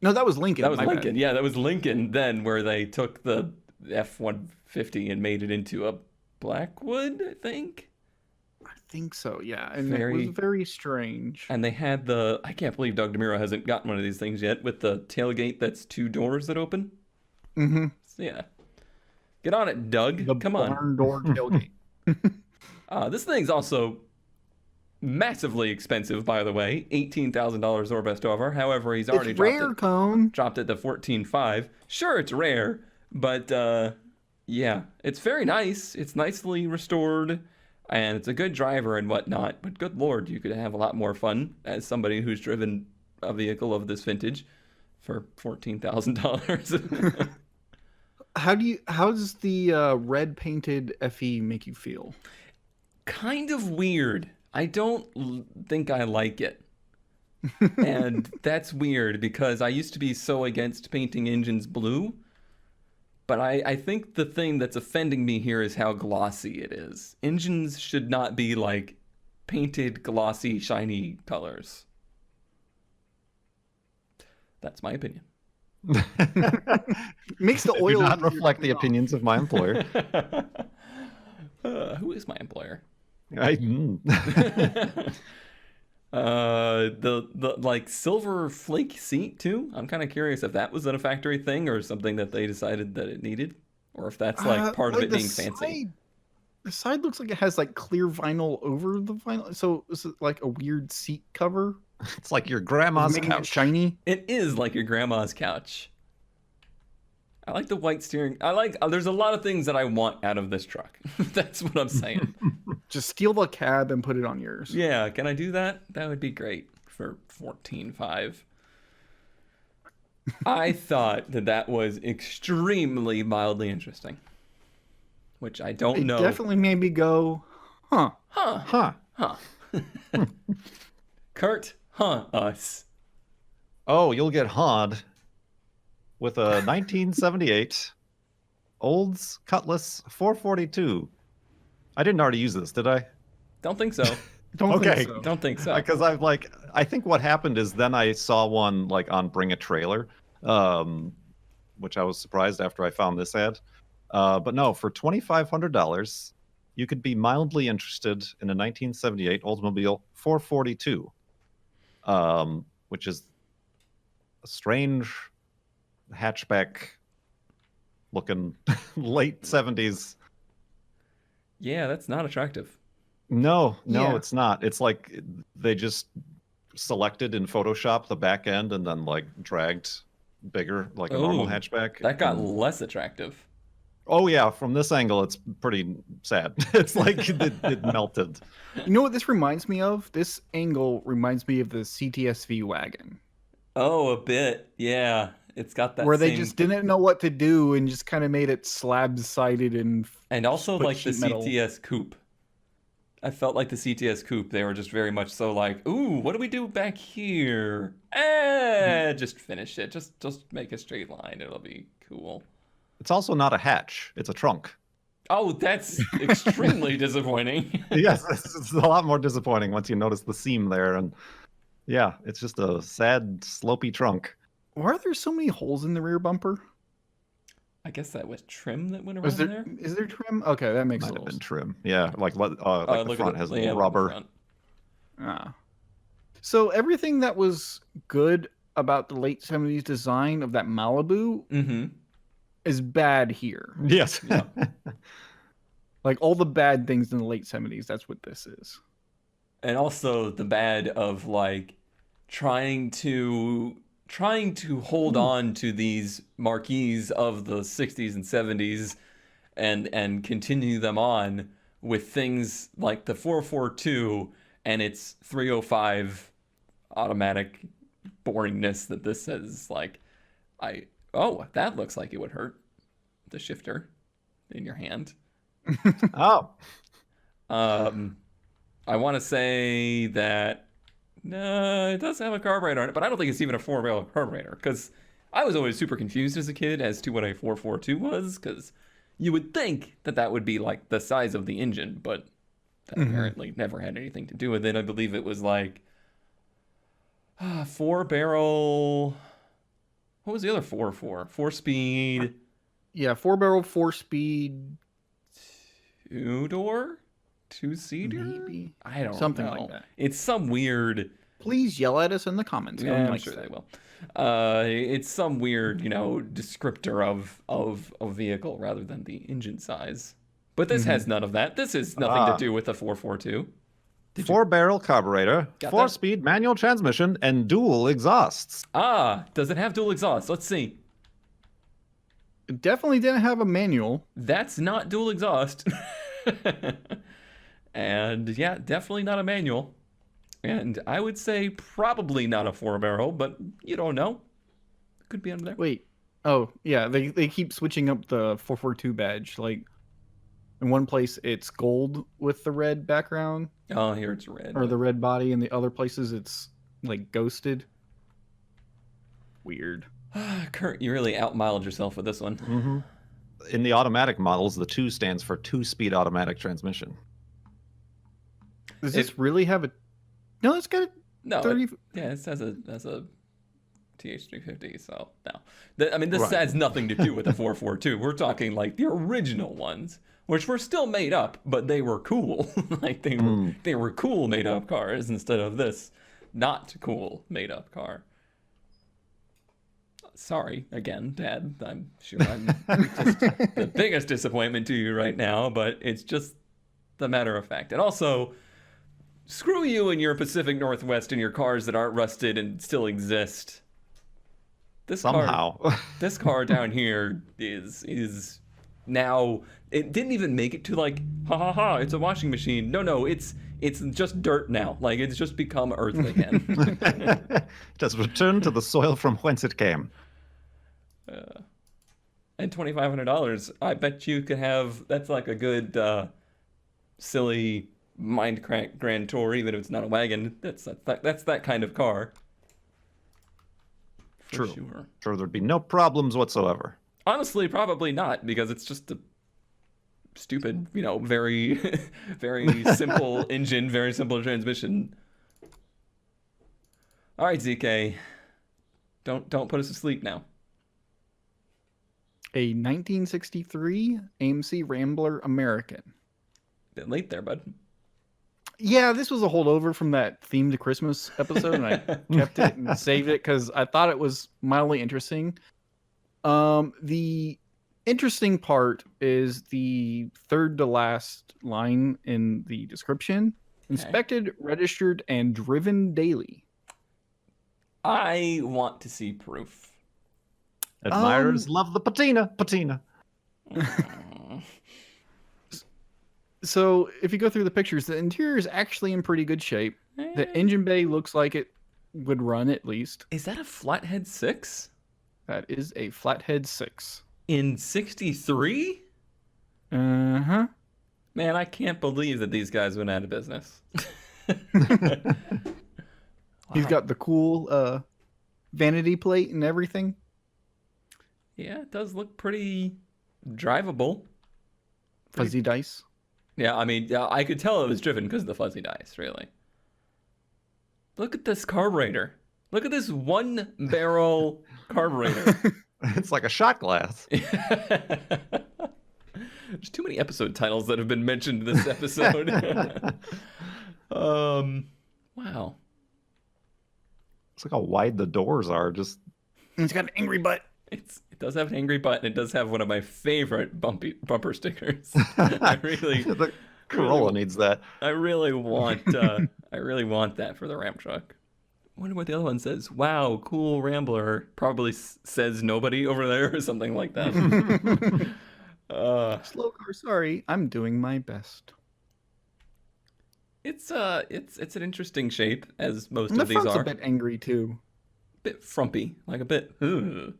[SPEAKER 3] No, that was Lincoln.
[SPEAKER 1] That was
[SPEAKER 3] my
[SPEAKER 1] Lincoln.
[SPEAKER 3] bad.
[SPEAKER 1] Yeah, that was Lincoln then, where they took the F-150 and made it into a Blackwood, I think.
[SPEAKER 3] I think so, yeah. And
[SPEAKER 1] Very-
[SPEAKER 3] it was very strange.
[SPEAKER 1] And they had I can't believe Doug DeMuro hasn't gotten one of these things yet, with the tailgate that's 2 doors that open.
[SPEAKER 3] Mm-hmm.
[SPEAKER 1] So, yeah. Get on it, Doug.
[SPEAKER 3] The
[SPEAKER 1] Come on.
[SPEAKER 3] barn door tailgate.
[SPEAKER 1] This thing's also massively expensive, by the way. $18,000 or best offer. However, he's already
[SPEAKER 3] It's rare, Cone.
[SPEAKER 1] dropped it to 14.5. Sure, it's rare, but yeah, it's very nice. It's nicely restored, and it's a good driver and whatnot. But good lord, you could have a lot more fun as somebody who's driven a vehicle of this vintage for $14,000.
[SPEAKER 3] How does the red painted FE make you feel?
[SPEAKER 1] Kind of weird. I don't think I like it. And that's weird because I used to be so against painting engines blue. But I think the thing that's offending me here is how glossy it is. Engines should not be like painted, glossy, shiny colors. That's my opinion.
[SPEAKER 3] Makes the
[SPEAKER 2] do
[SPEAKER 3] oil
[SPEAKER 2] not
[SPEAKER 3] easier to
[SPEAKER 2] reflect the
[SPEAKER 3] clean off.
[SPEAKER 2] opinions of my employer.
[SPEAKER 1] Who is my employer?
[SPEAKER 2] I,
[SPEAKER 1] The like silver flake seat too. I'm kind of curious if that was a factory thing or something that they decided that it needed, or if that's like part of it
[SPEAKER 3] the
[SPEAKER 1] being fancy.
[SPEAKER 3] The side looks like it has like clear vinyl over the vinyl. So is it like a weird seat cover?
[SPEAKER 2] it's like your grandma's
[SPEAKER 3] making it
[SPEAKER 2] couch.
[SPEAKER 3] shiny.
[SPEAKER 1] It is like your grandma's couch. I like the white steering. I like. There's a lot of things that I want out of this truck. That's what I'm saying.
[SPEAKER 3] Just steal the cab and put it on yours.
[SPEAKER 1] Yeah, can I do that? That would be great for 14.5. I thought that was extremely mildly interesting, which I don't
[SPEAKER 3] It
[SPEAKER 1] know.
[SPEAKER 3] definitely made me go, huh.
[SPEAKER 2] Huh.
[SPEAKER 1] Kurt, us.
[SPEAKER 2] Oh, you'll get Hod with a 1978 Olds Cutlass 442. I didn't already use this, did I?
[SPEAKER 1] Don't think so.
[SPEAKER 3] Don't
[SPEAKER 2] Okay.
[SPEAKER 3] think so.
[SPEAKER 1] Don't think so.
[SPEAKER 2] Because I think what happened is then I saw one like on Bring a Trailer, which I was surprised after I found this ad. But no, for $2,500, you could be mildly interested in a 1978 Oldsmobile 442, which is a strange hatchback looking late 70s.
[SPEAKER 1] Yeah, that's not attractive.
[SPEAKER 2] No,
[SPEAKER 3] Yeah.
[SPEAKER 2] it's not. It's like they just selected in Photoshop the back end and then like dragged bigger, like a normal
[SPEAKER 1] Oh,
[SPEAKER 2] hatchback.
[SPEAKER 1] That got
[SPEAKER 2] And-
[SPEAKER 1] less attractive.
[SPEAKER 2] Oh yeah, from this angle, it's pretty sad. It's like it melted.
[SPEAKER 3] You know what this reminds me of? This angle reminds me of the CTSV wagon,
[SPEAKER 1] Oh, a bit. Yeah, it's got that.
[SPEAKER 3] where they
[SPEAKER 1] same-
[SPEAKER 3] just didn't know what to do and just kind of made it slab-sided and
[SPEAKER 1] and also
[SPEAKER 3] put
[SPEAKER 1] like the
[SPEAKER 3] sheet metal.
[SPEAKER 1] CTS coupe. I felt like the CTS Coupe, they were just very much so like, ooh, what do we do back here? Just finish it. Just make a straight line. It'll be cool.
[SPEAKER 2] It's also not a hatch. It's a trunk.
[SPEAKER 1] Oh, that's extremely disappointing.
[SPEAKER 2] Yes, it's a lot more disappointing once you notice the seam there. And yeah, it's just a sad, slopey trunk.
[SPEAKER 3] Why are there so many holes in the rear bumper?
[SPEAKER 1] I guess that was trim that went around there.
[SPEAKER 3] Is there trim? Okay, that makes
[SPEAKER 2] Might
[SPEAKER 3] sense.
[SPEAKER 2] have been trim. Yeah, like the front has
[SPEAKER 1] layout on the
[SPEAKER 2] rubber.
[SPEAKER 1] front.
[SPEAKER 3] So everything that was good about the late 70s design of that Malibu is bad here.
[SPEAKER 2] Yes.
[SPEAKER 1] Yeah.
[SPEAKER 3] Like all the bad things in the late 70s, that's what this is.
[SPEAKER 1] And also the bad of like trying to hold on to these marquees of the 60s and 70s and continue them on with things like the 442 and its 305 automatic boringness that this says like that looks like it would hurt the shifter in your hand.
[SPEAKER 2] Oh.
[SPEAKER 1] I want to say that no, it does have a carburetor on it, but I don't think it's even a 4-barrel carburetor because I was always super confused as a kid as to what a 442 was because you would think that would be like the size of the engine, but that apparently never had anything to do with it. I believe it was like 4-barrel. What was the other 4-speed?
[SPEAKER 3] Yeah, 4-barrel, 4-speed.
[SPEAKER 1] 2-door? 2-seater?
[SPEAKER 3] Maybe.
[SPEAKER 1] I don't know.
[SPEAKER 3] Something like that.
[SPEAKER 1] It's some weird...
[SPEAKER 3] Please yell at us in the comments.
[SPEAKER 1] Yeah, I'm sure they will. It's some weird, descriptor of a vehicle rather than the engine size. But this has none of that. This has nothing to do with the 442.
[SPEAKER 2] 4-barrel carburetor,
[SPEAKER 1] Got
[SPEAKER 2] 4-speed manual transmission, and dual exhausts.
[SPEAKER 1] Does it have dual exhaust? Let's see.
[SPEAKER 3] It definitely didn't have a manual.
[SPEAKER 1] That's not dual exhaust. And yeah, definitely not a manual. And I would say probably not a 4-barrel, but you don't know. Could be under there.
[SPEAKER 3] Wait. Oh, yeah, they keep switching up the 442 badge. Like, in one place it's gold with the red background.
[SPEAKER 1] Oh, here it's red.
[SPEAKER 3] Or the red body, and the other places it's, like, ghosted. Weird.
[SPEAKER 1] Kurt, you really outmiled yourself with this one.
[SPEAKER 2] In the automatic models, the 2 stands for 2-speed automatic transmission.
[SPEAKER 3] Does this really have a... No, it's got a...
[SPEAKER 1] No,
[SPEAKER 3] 30...
[SPEAKER 1] yeah, it has a TH350, so no. I mean, this has nothing to do with the 442. We're talking like the original ones, which were still made up, but they were cool. Like they were cool made up cars instead of this not cool made up car. Sorry again, Dad. I'm sure I'm just the biggest disappointment to you right now, but it's just the matter of fact. And also, screw you and your Pacific Northwest and your cars that aren't rusted and still exist. This car down here is now, it didn't even make it to like it's a washing machine. No, it's just dirt now. Like it's just become earth again.
[SPEAKER 2] It has returned to the soil from whence it came.
[SPEAKER 1] And $2,500, I bet you could have. That's like a good silly mind crank Grand Tour, even if it's not a wagon. That's that kind of car. For
[SPEAKER 2] True. Sure, there'd be no problems whatsoever.
[SPEAKER 1] Honestly, probably not, because it's just a stupid, very, very simple engine, very simple transmission. All right, ZK, don't put us to sleep now.
[SPEAKER 3] A 1963 AMC Rambler American.
[SPEAKER 1] Bit late there, bud.
[SPEAKER 3] Yeah, this was a holdover from that themed Christmas episode, and I kept it and saved it because I thought it was mildly interesting. The interesting part is the third to last line in the description. Okay. Inspected, registered, and driven daily.
[SPEAKER 1] I want to see proof.
[SPEAKER 2] Admirers love the patina.
[SPEAKER 3] So if you go through the pictures, the interior is actually in pretty good shape. The engine bay looks like it would run at least.
[SPEAKER 1] Is that a flathead 6?
[SPEAKER 3] That is a flathead 6.
[SPEAKER 1] In 63?
[SPEAKER 3] Uh-huh.
[SPEAKER 1] Man, I can't believe that these guys went out of business.
[SPEAKER 3] He's got the cool vanity plate and everything.
[SPEAKER 1] Yeah, it does look pretty drivable.
[SPEAKER 3] Fuzzy dice.
[SPEAKER 1] Yeah, I mean, yeah, I could tell it was driven because of the fuzzy dice, really. Look at this carburetor. Look at this one barrel carburetor.
[SPEAKER 2] It's like a shot glass.
[SPEAKER 1] There's too many episode titles that have been mentioned this episode. Wow.
[SPEAKER 2] It's like how wide the doors are. Just
[SPEAKER 3] And it's got an angry butt.
[SPEAKER 1] It does have an angry butt, and it does have one of my favorite bumper stickers. I really,
[SPEAKER 2] the Corolla needs that.
[SPEAKER 1] I really want that for the Ram truck. I wonder what the other one says. Wow, cool Rambler. Probably says nobody over there or something like that.
[SPEAKER 3] Slow car, sorry. I'm doing my best.
[SPEAKER 1] It's an interesting shape, as most
[SPEAKER 3] And the
[SPEAKER 1] of these
[SPEAKER 3] front's
[SPEAKER 1] are.
[SPEAKER 3] a bit angry too.
[SPEAKER 1] Bit frumpy, like a bit. Ugh.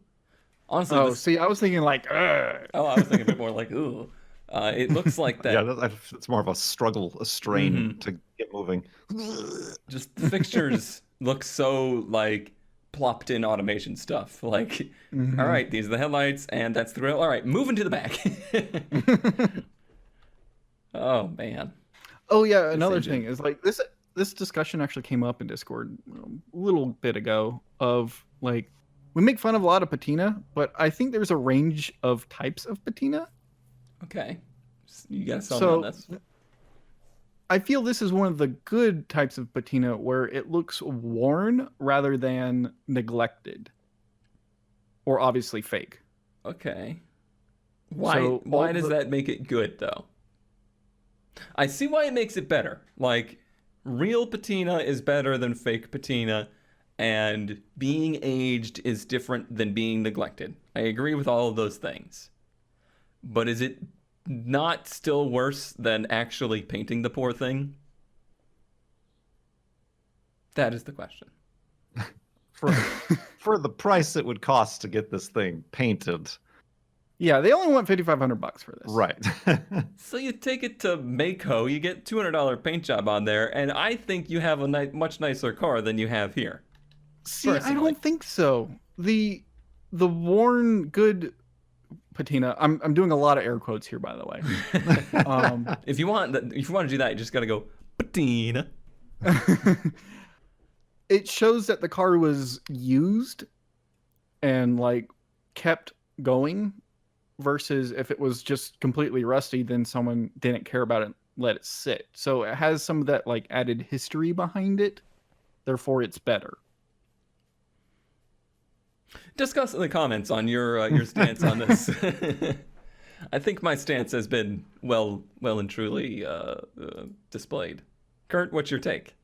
[SPEAKER 1] Honestly,
[SPEAKER 3] Oh, see, I was thinking like,
[SPEAKER 1] I was thinking a bit more like, ooh. It looks like that.
[SPEAKER 2] Yeah, it's more of a struggle, a strain to get moving.
[SPEAKER 1] Just the fixtures look so like plopped in automation stuff. Like, all right, these are the headlights, and that's the grill. All right, moving to the back. Oh man.
[SPEAKER 3] Oh yeah, another thing is like this discussion actually came up in Discord a little bit ago of like we make fun of a lot of patina, but I think there's a range of types of patina.
[SPEAKER 1] Okay. You gotta sell me on this.
[SPEAKER 3] I feel this is one of the good types of patina where it looks worn rather than neglected. Or obviously fake.
[SPEAKER 1] Okay. Why does that make it good though? I see why it makes it better. Like, real patina is better than fake patina, and being aged is different than being neglected. I agree with all of those things. But is it not still worse than actually painting the poor thing? That is the question.
[SPEAKER 2] For the price it would cost to get this thing painted.
[SPEAKER 3] Yeah, they only want $5,500 for this.
[SPEAKER 2] Right.
[SPEAKER 1] So you take it to Mako, you get $200 paint job on there, and I think you have a much nicer car than you have here.
[SPEAKER 3] See, I
[SPEAKER 1] personally.
[SPEAKER 3] don't think so. The worn good patina. I'm doing a lot of air quotes here, by the way.
[SPEAKER 1] If you want to do that, you just gotta go patina.
[SPEAKER 3] It shows that the car was used and like kept going versus if it was just completely rusty, then someone didn't care about it and let it sit. So it has some of that like added history behind it. Therefore, it's better.
[SPEAKER 1] Discuss in the comments on your stance on this. I think my stance has been well and truly displayed. Kurt, what's your take?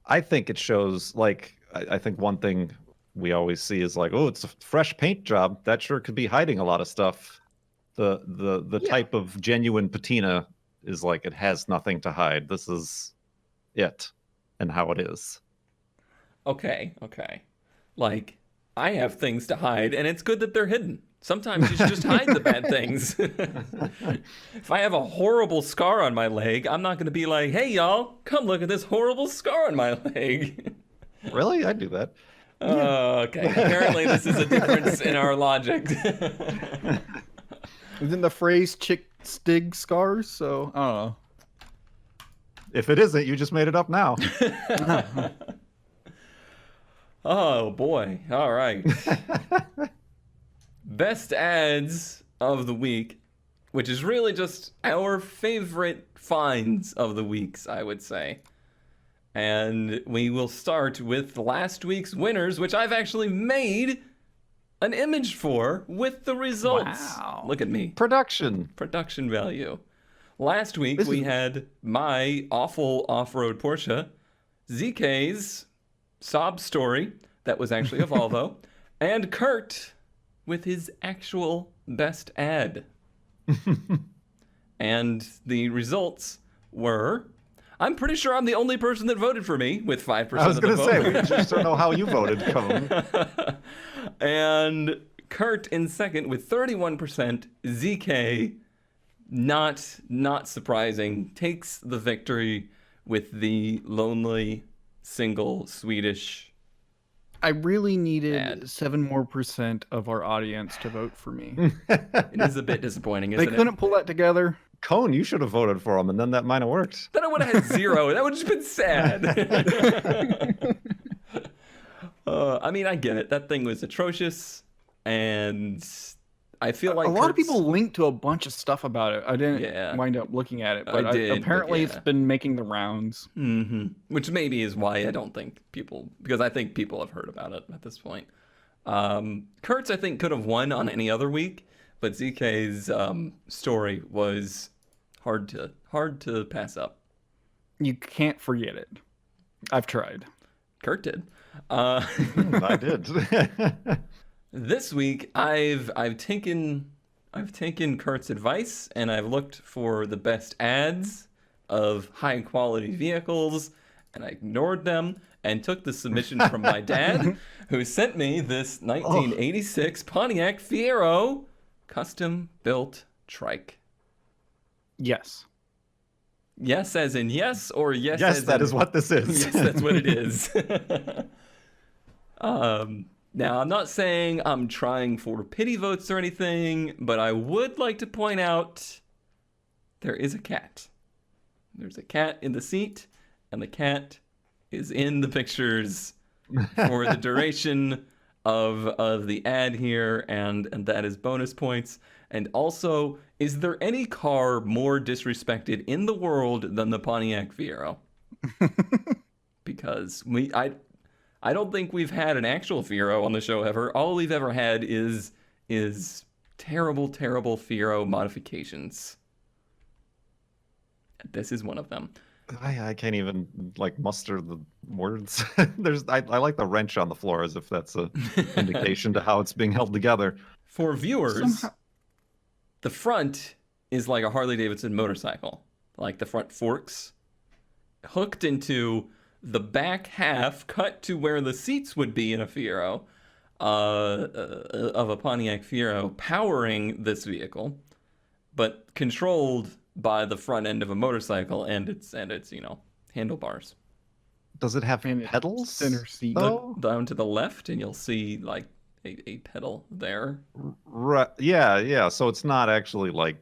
[SPEAKER 2] I think it shows, like, I think one thing we always see is like, oh, it's a fresh paint job. That sure could be hiding a lot of stuff. The type of genuine patina is like, it has nothing to hide. This is it and how it is.
[SPEAKER 1] Okay. Like, I have things to hide, and it's good that they're hidden. Sometimes you should just hide the bad things. If I have a horrible scar on my leg, I'm not going to be like, hey, y'all, come look at this horrible scar on my leg.
[SPEAKER 2] Really? I do that.
[SPEAKER 1] Okay. Apparently, this is a difference in our logic.
[SPEAKER 3] Isn't the phrase chick stig scars? So, I don't know.
[SPEAKER 2] If it isn't, you just made it up now.
[SPEAKER 1] Oh, boy. All right. Best ads of the week, which is really just our favorite finds of the weeks, I would say. And we will start with last week's winners, which I've actually made an image for with the results.
[SPEAKER 3] Wow.
[SPEAKER 1] Look at me.
[SPEAKER 2] Production
[SPEAKER 1] Value. Last week we had my awful off-road Porsche, ZK's sob story, that was actually a Volvo, and Kurt with his actual best ad. And the results were, I'm pretty sure I'm the only person that voted for me with 5% of the vote.
[SPEAKER 2] I was going to say, we just don't know how you voted, Cone.
[SPEAKER 1] And Kurt in second with 31%, ZK not surprising, takes the victory with the lonely single Swedish.
[SPEAKER 3] I really needed
[SPEAKER 1] Ad.
[SPEAKER 3] 7% more of our audience to vote for me.
[SPEAKER 1] It is a bit disappointing, isn't
[SPEAKER 3] They couldn't pull that together.
[SPEAKER 2] Cone, you should have voted for him, and then that might have worked.
[SPEAKER 1] Then I would have had 0. That would have just been sad. I mean, I get it. That thing was atrocious, and I feel like
[SPEAKER 3] a lot of people linked to a bunch of stuff about it. I didn't
[SPEAKER 1] Yeah.
[SPEAKER 3] wind up looking at it,
[SPEAKER 1] I
[SPEAKER 3] but
[SPEAKER 1] did, but
[SPEAKER 3] apparently it's
[SPEAKER 1] yeah.
[SPEAKER 3] been making the rounds.
[SPEAKER 1] Which maybe is why I don't think people, because I think people have heard about it at this point. Kurtz, I think, could have won on any other week, but ZK's story was hard to pass up.
[SPEAKER 3] You can't forget it. I've tried.
[SPEAKER 1] Kurt did.
[SPEAKER 2] I did.
[SPEAKER 1] This week, I've taken Kurt's advice, and I've looked for the best ads of high quality vehicles, and I ignored them and took the submission from my dad, who sent me this 1986 Pontiac Fiero custom built trike.
[SPEAKER 3] Yes.
[SPEAKER 1] Yes, as in yes, or yes,
[SPEAKER 2] Yes,
[SPEAKER 1] as
[SPEAKER 2] that
[SPEAKER 1] in,
[SPEAKER 2] is what this is.
[SPEAKER 1] Yes, that's what it is. Now, I'm not saying I'm trying for pity votes or anything, but I would like to point out there is a cat. There's a cat in the seat, and the cat is in the pictures for the duration of the ad here, and that is bonus points. And also, is there any car more disrespected in the world than the Pontiac Fiero? Because I don't think we've had an actual Fiero on the show ever. All we've ever had is terrible Fiero modifications. This is one of them.
[SPEAKER 2] I can't even muster the words. I like the wrench on the floor as if that's a indication to how it's being held together.
[SPEAKER 1] For viewers, the front is like a Harley Davidson motorcycle. Like the front forks hooked into the back half, cut to where the seats would be in a Fiero, of a Pontiac Fiero, powering this vehicle, but controlled by the front end of a motorcycle and its handlebars.
[SPEAKER 2] Does it have
[SPEAKER 3] And
[SPEAKER 2] pedals?
[SPEAKER 3] Center seat.
[SPEAKER 2] though?
[SPEAKER 1] Down to the left, and you'll see like a pedal there.
[SPEAKER 2] Right. Yeah. So it's not actually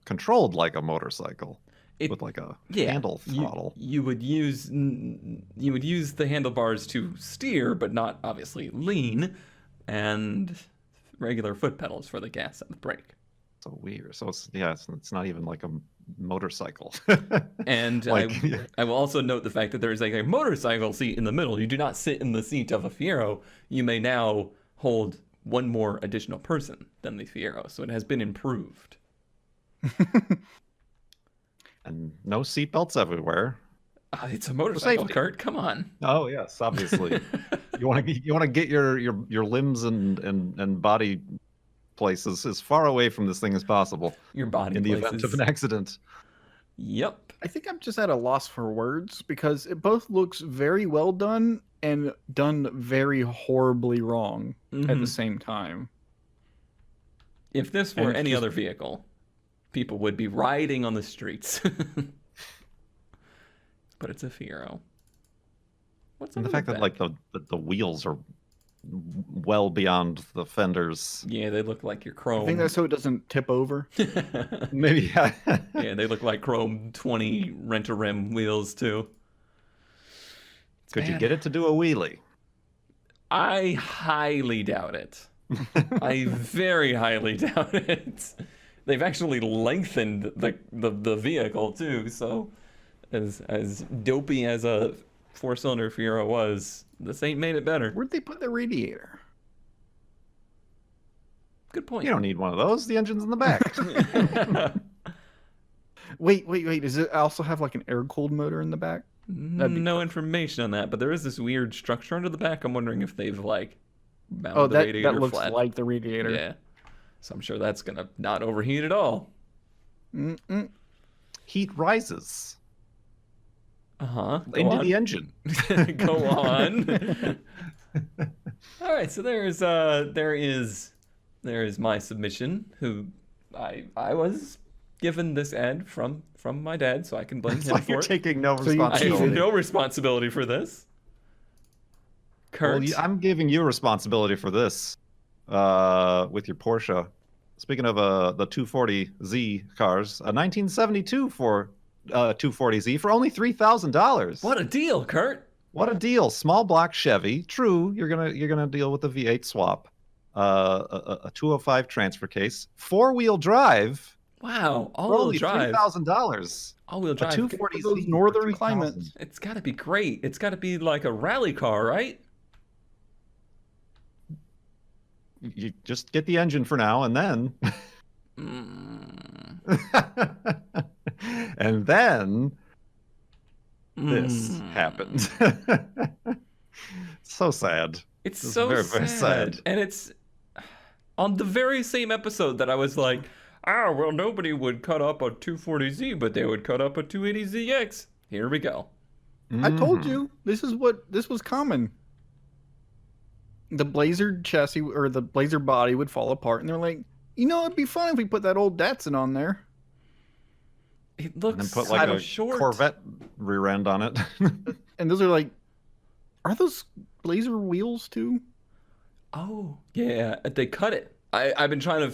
[SPEAKER 2] controlled like a motorcycle with a handle throttle.
[SPEAKER 1] You would use the handlebars to steer, but not obviously lean, and regular foot pedals for the gas and the brake.
[SPEAKER 2] So weird. So it's not even like a motorcycle.
[SPEAKER 1] And I will also note the fact that there is a motorcycle seat in the middle. You do not sit in the seat of a Fiero. You may now hold one more additional person than the Fiero, so it has been improved.
[SPEAKER 2] And no seatbelts everywhere.
[SPEAKER 1] It's a motorcycle,
[SPEAKER 2] safety.
[SPEAKER 1] Kurt. Come on.
[SPEAKER 2] Oh yes, obviously. you want to get your limbs and body places as far away from this thing as possible.
[SPEAKER 1] Your body
[SPEAKER 2] in the
[SPEAKER 1] places.
[SPEAKER 2] event of an accident.
[SPEAKER 1] Yep.
[SPEAKER 3] I think I'm just at a loss for words because it both looks very well done and done very horribly wrong at the same time.
[SPEAKER 1] If this were any other vehicle, people would be riding on the streets. But it's a Fiero.
[SPEAKER 2] And the fact that the wheels are well beyond the fenders.
[SPEAKER 1] Yeah, they look like your chrome.
[SPEAKER 3] I think that's so it doesn't tip over.
[SPEAKER 2] Maybe.
[SPEAKER 1] Yeah, they look like chrome 20 rent-a-rim wheels too.
[SPEAKER 2] Could you get it to do a wheelie?
[SPEAKER 1] I highly doubt it. I very highly doubt it. They've actually lengthened the vehicle too, so as dopey as a 4-cylinder Fiero was, this ain't made it better.
[SPEAKER 3] Where'd they put the radiator?
[SPEAKER 1] Good point.
[SPEAKER 2] You don't need one of those. The engine's in the back.
[SPEAKER 3] Wait. Does it also have an air-cooled motor in the back?
[SPEAKER 1] No information on that, but there is this weird structure under the back. I'm wondering if they've mounted the
[SPEAKER 3] that
[SPEAKER 1] radiator
[SPEAKER 3] looks
[SPEAKER 1] flat.
[SPEAKER 3] like the radiator.
[SPEAKER 1] Yeah. So I'm sure that's gonna not overheat at all.
[SPEAKER 2] Heat rises
[SPEAKER 1] Go
[SPEAKER 2] into
[SPEAKER 1] on.
[SPEAKER 2] the engine.
[SPEAKER 1] Go on. All right, so there is my submission. Who I was given this ad from my dad, so I can blame
[SPEAKER 2] It's
[SPEAKER 1] him
[SPEAKER 2] like
[SPEAKER 1] for
[SPEAKER 2] you're
[SPEAKER 1] it.
[SPEAKER 2] taking no
[SPEAKER 3] So you
[SPEAKER 1] I have
[SPEAKER 2] responsibility.
[SPEAKER 1] no responsibility for this. Kurt,
[SPEAKER 2] Well, I'm giving you responsibility for this with your Porsche. Speaking of the 240Z cars, a 1972 for 240Z for only $3,000.
[SPEAKER 1] what a deal, Kurt!
[SPEAKER 2] What a deal! Small block Chevy. True, you're gonna deal with the V8 swap. A 205 transfer case, 4-wheel drive.
[SPEAKER 1] Wow,
[SPEAKER 2] For
[SPEAKER 1] all-wheel
[SPEAKER 2] only
[SPEAKER 1] drive.
[SPEAKER 2] $3,000.
[SPEAKER 1] All-wheel
[SPEAKER 2] A
[SPEAKER 1] drive.
[SPEAKER 2] 240Z
[SPEAKER 3] Those
[SPEAKER 2] for
[SPEAKER 3] northern
[SPEAKER 2] 3,000.
[SPEAKER 3] climates.
[SPEAKER 1] It's got to be great. It's got to be like a rally car, right?
[SPEAKER 2] You just get the engine for now, and then,
[SPEAKER 1] Mm.
[SPEAKER 2] and then this
[SPEAKER 1] Mm.
[SPEAKER 2] happened. So sad.
[SPEAKER 1] It's
[SPEAKER 2] It's
[SPEAKER 1] so
[SPEAKER 2] very,
[SPEAKER 1] sad.
[SPEAKER 2] very sad.
[SPEAKER 1] And it's on the very same episode that I was like, well, nobody would cut up a 240Z, but they would cut up a 280ZX. Here we go.
[SPEAKER 3] I told
[SPEAKER 2] Mhm.
[SPEAKER 3] you this was common. The Blazer chassis or the Blazer body would fall apart, and they're like, it'd be fun if we put that old Datsun on there.
[SPEAKER 1] It
[SPEAKER 2] And
[SPEAKER 1] looks
[SPEAKER 2] then put
[SPEAKER 1] so
[SPEAKER 2] like a
[SPEAKER 1] short.
[SPEAKER 2] Corvette rear end on it.
[SPEAKER 3] And those are like, are those Blazer wheels too?
[SPEAKER 1] Oh, yeah, they cut it. I've been trying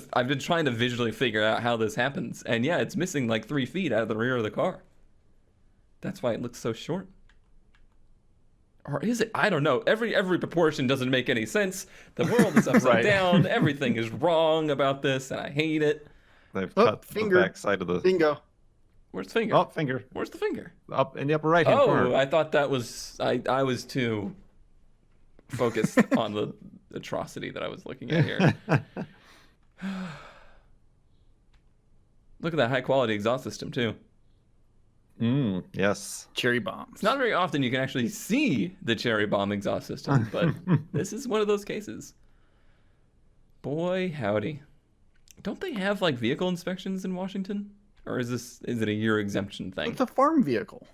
[SPEAKER 1] to visually figure out how this happens, and yeah, it's missing like 3 feet out of the rear of the car. That's why it looks so short. Or is it? I don't know. Every proportion doesn't make any sense. The world is upside
[SPEAKER 2] Right.
[SPEAKER 1] down. Everything is wrong about this, and I hate it.
[SPEAKER 2] They've
[SPEAKER 3] Oh,
[SPEAKER 2] cut
[SPEAKER 3] finger.
[SPEAKER 2] the back side of the.
[SPEAKER 3] Bingo.
[SPEAKER 1] Where's the finger?
[SPEAKER 2] Oh, finger
[SPEAKER 1] Where's the finger?
[SPEAKER 2] up in the upper right hand
[SPEAKER 1] Oh,
[SPEAKER 2] corner.
[SPEAKER 1] I thought that was I was too focused on the atrocity that I was looking at here. Look at that high quality exhaust system too.
[SPEAKER 2] Yes.
[SPEAKER 3] Cherry bombs.
[SPEAKER 1] It's not very often you can actually see the cherry bomb exhaust system, but this is one of those cases. Boy, howdy. Don't they have like vehicle inspections in Washington? Or is it a year exemption thing?
[SPEAKER 3] It's a farm vehicle.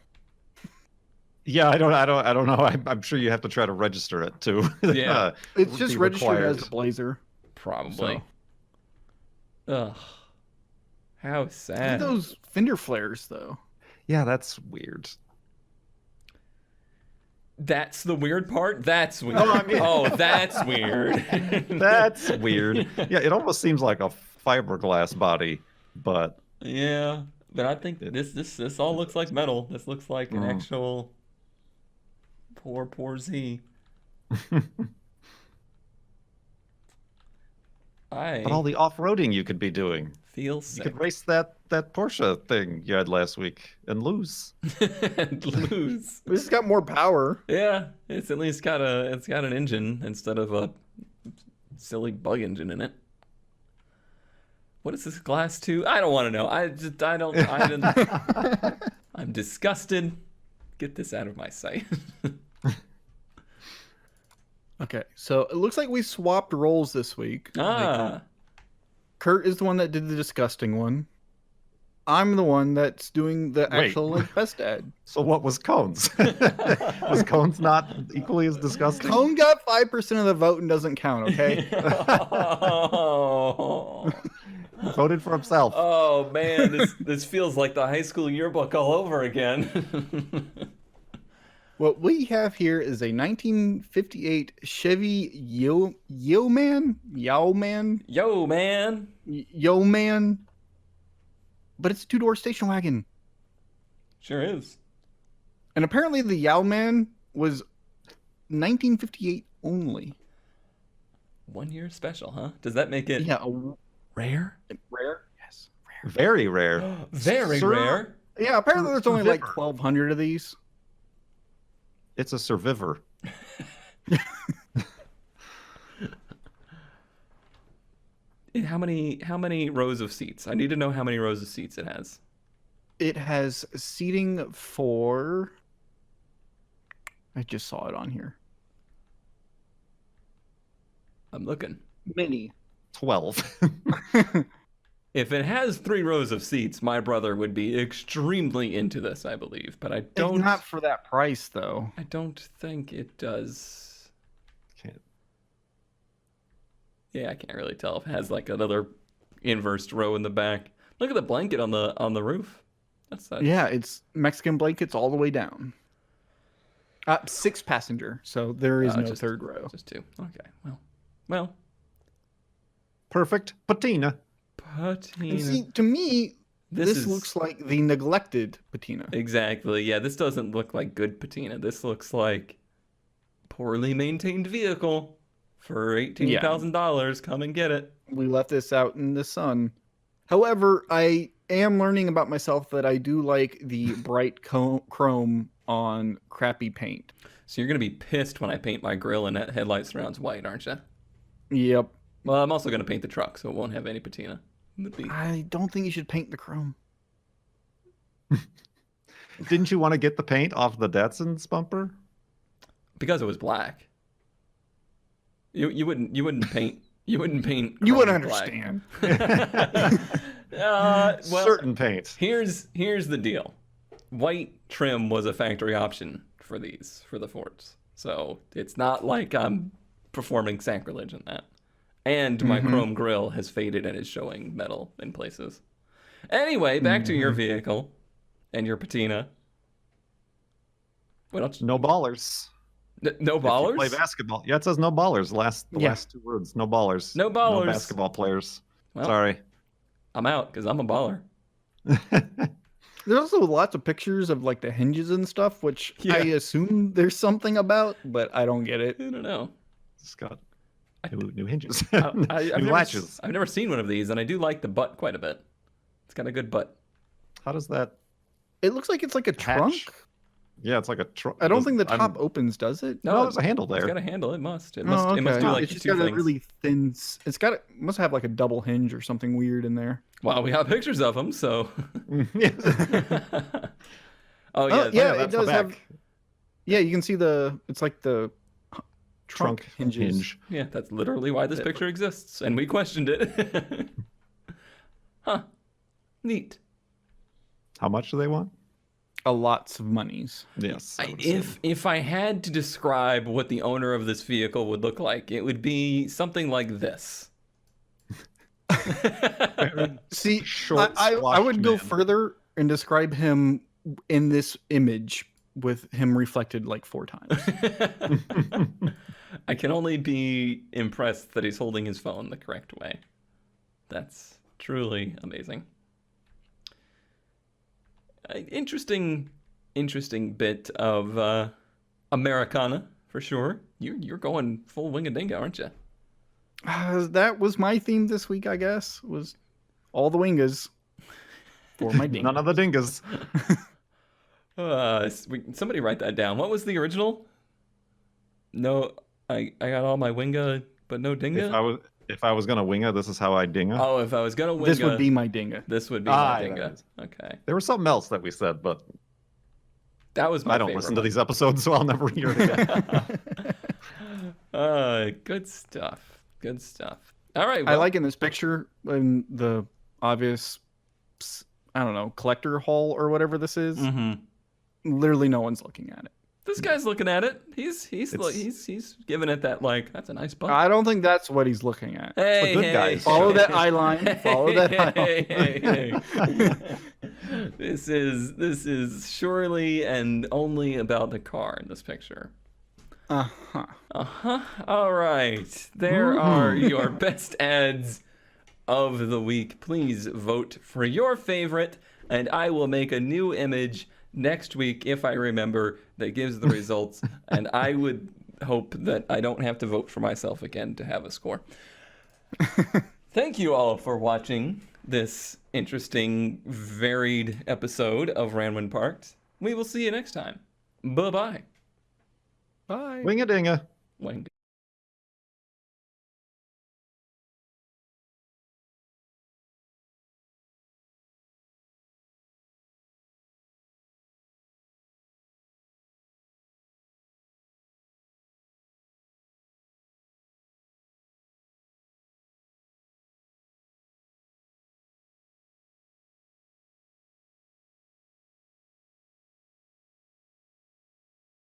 [SPEAKER 2] Yeah, I don't know. I'm sure you have to try to register it too.
[SPEAKER 1] Yeah.
[SPEAKER 3] It's
[SPEAKER 2] would
[SPEAKER 3] just
[SPEAKER 2] be
[SPEAKER 3] registered
[SPEAKER 2] required.
[SPEAKER 3] as a Blazer.
[SPEAKER 1] Probably. Ugh. How
[SPEAKER 3] Look at
[SPEAKER 1] sad.
[SPEAKER 3] those fender flares, though.
[SPEAKER 2] Yeah, that's weird.
[SPEAKER 1] That's the weird part? That's weird.
[SPEAKER 2] No, I mean-
[SPEAKER 1] Oh, that's weird.
[SPEAKER 2] That's weird. Yeah, it almost seems like a fiberglass body, but
[SPEAKER 1] Yeah, but I think this all looks like metal. This looks like an actual poor Z.
[SPEAKER 2] but all the off-roading you could be doing.
[SPEAKER 1] Feel
[SPEAKER 2] You
[SPEAKER 1] sick.
[SPEAKER 2] could race that Porsche thing you had last week and lose.
[SPEAKER 1] And lose.
[SPEAKER 3] This has got more power.
[SPEAKER 1] Yeah, it's at least got an engine instead of a silly bug engine in it. What is this glass 2? I don't want to know. I didn't. I'm disgusted. Get this out of my sight.
[SPEAKER 3] Okay, so it looks like we swapped roles this week.
[SPEAKER 1] Ah,
[SPEAKER 3] Kurt is the one that did the disgusting one. I'm the one that's doing the
[SPEAKER 2] Wait.
[SPEAKER 3] actual like best ad.
[SPEAKER 2] So what was Cone's? Was Cone's not equally as disgusting?
[SPEAKER 3] Cone got 5% of the vote and doesn't count, okay?
[SPEAKER 1] oh.
[SPEAKER 2] Voted for himself.
[SPEAKER 1] Oh man, this feels like the high school yearbook all over again.
[SPEAKER 3] What we have here is a 1958 Chevy Yeoman,
[SPEAKER 1] Yo, man.
[SPEAKER 3] but it's a 2-door station wagon.
[SPEAKER 1] Sure is.
[SPEAKER 3] And apparently the Yeoman was 1958 only.
[SPEAKER 1] 1 year special, huh? Does that make it
[SPEAKER 3] Yeah,
[SPEAKER 1] rare?
[SPEAKER 3] rare. Yes, rare.
[SPEAKER 2] Very rare.
[SPEAKER 1] Very
[SPEAKER 2] Sir.
[SPEAKER 1] rare.
[SPEAKER 3] Yeah, apparently there's only like
[SPEAKER 2] Survivor.
[SPEAKER 3] 1,200 of these.
[SPEAKER 2] It's a survivor.
[SPEAKER 1] How many rows of seats? I need to know how many rows of seats it has.
[SPEAKER 3] It has seating for. I just saw it on here.
[SPEAKER 1] I'm looking.
[SPEAKER 3] Mini.
[SPEAKER 2] 12.
[SPEAKER 1] If it has 3 rows of seats, my brother would be extremely into this, I believe. But I don't.
[SPEAKER 3] It's not for that price though.
[SPEAKER 1] I don't think it does.
[SPEAKER 2] Can't-
[SPEAKER 1] Yeah, I can't really tell if it has like another inversed row in the back. Look at the blanket on the roof. That's
[SPEAKER 3] Yeah, it's Mexican blankets all the way down. 6 passenger, so there is no
[SPEAKER 1] just-
[SPEAKER 3] third row.
[SPEAKER 1] Just 2. Okay. Well.
[SPEAKER 2] Perfect patina.
[SPEAKER 1] Patina.
[SPEAKER 3] And see, to me, this
[SPEAKER 1] is-
[SPEAKER 3] looks like the neglected patina.
[SPEAKER 1] Exactly. Yeah, this doesn't look like good patina. This looks like poorly maintained vehicle for $18,000. Come and get it.
[SPEAKER 3] We left this out in the sun. However, I am learning about myself that I do like the bright chrome on crappy paint.
[SPEAKER 1] So you're gonna be pissed when I paint my grill and headlight surrounds white, aren't you?
[SPEAKER 3] Yep.
[SPEAKER 1] Well, I'm also gonna paint the truck, so it won't have any patina.
[SPEAKER 3] I don't think you should paint the chrome.
[SPEAKER 2] Didn't you want to get the paint off the Datsun's bumper?
[SPEAKER 1] Because it was black. You wouldn't paint. You wouldn't paint.
[SPEAKER 3] You wouldn't
[SPEAKER 1] black.
[SPEAKER 3] understand.
[SPEAKER 1] Well,
[SPEAKER 2] Certain paint.
[SPEAKER 1] Here's the deal. White trim was a factory option for the Fords. So it's not like I'm performing sacrilege in that. And my chrome grille has faded and is showing metal in places. Anyway, back to your vehicle and your patina. What else?
[SPEAKER 2] No ballers.
[SPEAKER 1] No
[SPEAKER 2] If you
[SPEAKER 1] ballers?
[SPEAKER 2] play basketball. Yeah, it says no ballers. The last 2 words. No ballers.
[SPEAKER 1] No ballers.
[SPEAKER 2] No basketball players.
[SPEAKER 1] Well,
[SPEAKER 2] Sorry.
[SPEAKER 1] I'm out because I'm a baller.
[SPEAKER 3] There's also lots of pictures of like the hinges and stuff, which
[SPEAKER 1] Yeah.
[SPEAKER 3] I assume there's something about, but I don't get it.
[SPEAKER 1] I don't know.
[SPEAKER 2] It's got new hinges.
[SPEAKER 1] I've
[SPEAKER 2] New latches.
[SPEAKER 1] I've never seen one of these, and I do like the butt quite a bit. It's got a good butt.
[SPEAKER 2] How does that?
[SPEAKER 3] It looks like it's like a trunk.
[SPEAKER 2] Yeah, it's like a trunk.
[SPEAKER 3] I don't think the top opens, does it?
[SPEAKER 2] No, there's a handle
[SPEAKER 1] It's
[SPEAKER 2] there.
[SPEAKER 1] got a handle. It must. It
[SPEAKER 3] Oh,
[SPEAKER 1] must. It must
[SPEAKER 3] okay.
[SPEAKER 1] do like
[SPEAKER 3] It's just
[SPEAKER 1] 2
[SPEAKER 3] got
[SPEAKER 1] things.
[SPEAKER 3] a really thin. It's got. Must have like a double hinge or something weird in there.
[SPEAKER 1] Wow, we have pictures of them. So.
[SPEAKER 2] Yeah.
[SPEAKER 1] Oh yeah.
[SPEAKER 3] yeah,
[SPEAKER 2] that's
[SPEAKER 3] it does
[SPEAKER 2] the
[SPEAKER 3] have.
[SPEAKER 2] back.
[SPEAKER 3] Yeah, you can see the. It's like the trunk hinges.
[SPEAKER 2] hinge.
[SPEAKER 1] Yeah, that's literally why this picture exists, and we questioned it. Huh. Neat.
[SPEAKER 2] How much do they want?
[SPEAKER 3] A lots of monies.
[SPEAKER 2] Yes. I would say.
[SPEAKER 1] If I had to describe what the owner of this vehicle would look like, it would be something like this.
[SPEAKER 3] See,
[SPEAKER 2] Short,
[SPEAKER 3] I would go
[SPEAKER 2] man.
[SPEAKER 3] further and describe him in this image with him reflected like 4 times.
[SPEAKER 1] I can only be impressed that he's holding his phone the correct way. That's truly amazing. Interesting bit of Americana for sure. You're going full Winga Dinga, aren't you?
[SPEAKER 3] That was my theme this week, I guess. Was all the Wingas for my ding.
[SPEAKER 2] None of the dingas.
[SPEAKER 1] Somebody write that down. What was the original? No, I got all my Winga, but no Dinga.
[SPEAKER 2] If I was gonna winga, this is how I dinga.
[SPEAKER 1] Oh, if I was gonna Winga,
[SPEAKER 3] This would be my dinga.
[SPEAKER 1] this would be my
[SPEAKER 2] yeah,
[SPEAKER 1] Dinga.
[SPEAKER 2] that is.
[SPEAKER 1] Okay,
[SPEAKER 2] There was something else that we said, but
[SPEAKER 1] that was my
[SPEAKER 2] I don't
[SPEAKER 1] favorite
[SPEAKER 2] listen to
[SPEAKER 1] one.
[SPEAKER 2] these episodes, so I'll never hear it again.
[SPEAKER 1] Good stuff. Good stuff. All right.
[SPEAKER 3] I
[SPEAKER 1] Well,
[SPEAKER 3] like in this picture in the obvious, I don't know, collector haul or whatever this is.
[SPEAKER 1] Mhm.
[SPEAKER 3] Literally, no one's looking at it.
[SPEAKER 1] This guy's looking at it. He's giving it that like that's a nice butt.
[SPEAKER 3] I don't think that's what he's looking at.
[SPEAKER 1] Hey,
[SPEAKER 2] good
[SPEAKER 1] hey,
[SPEAKER 2] guys.
[SPEAKER 3] Follow that eye line. Follow that eye
[SPEAKER 1] Hey,
[SPEAKER 3] line.
[SPEAKER 1] hey. This is surely and only about the car in this picture.
[SPEAKER 3] Uh-huh.
[SPEAKER 1] Uh-huh. All right. There are your best ads of the week. Please vote for your favorite, and I will make a new image next week if I remember that gives the results. And I would hope that I don't have to vote for myself again to have a score. Thank you all for watching this interesting, varied episode of Ranwin Parked. We will see you next time. Bye-bye.
[SPEAKER 3] Bye.
[SPEAKER 2] Winga dinga.
[SPEAKER 1] Wang.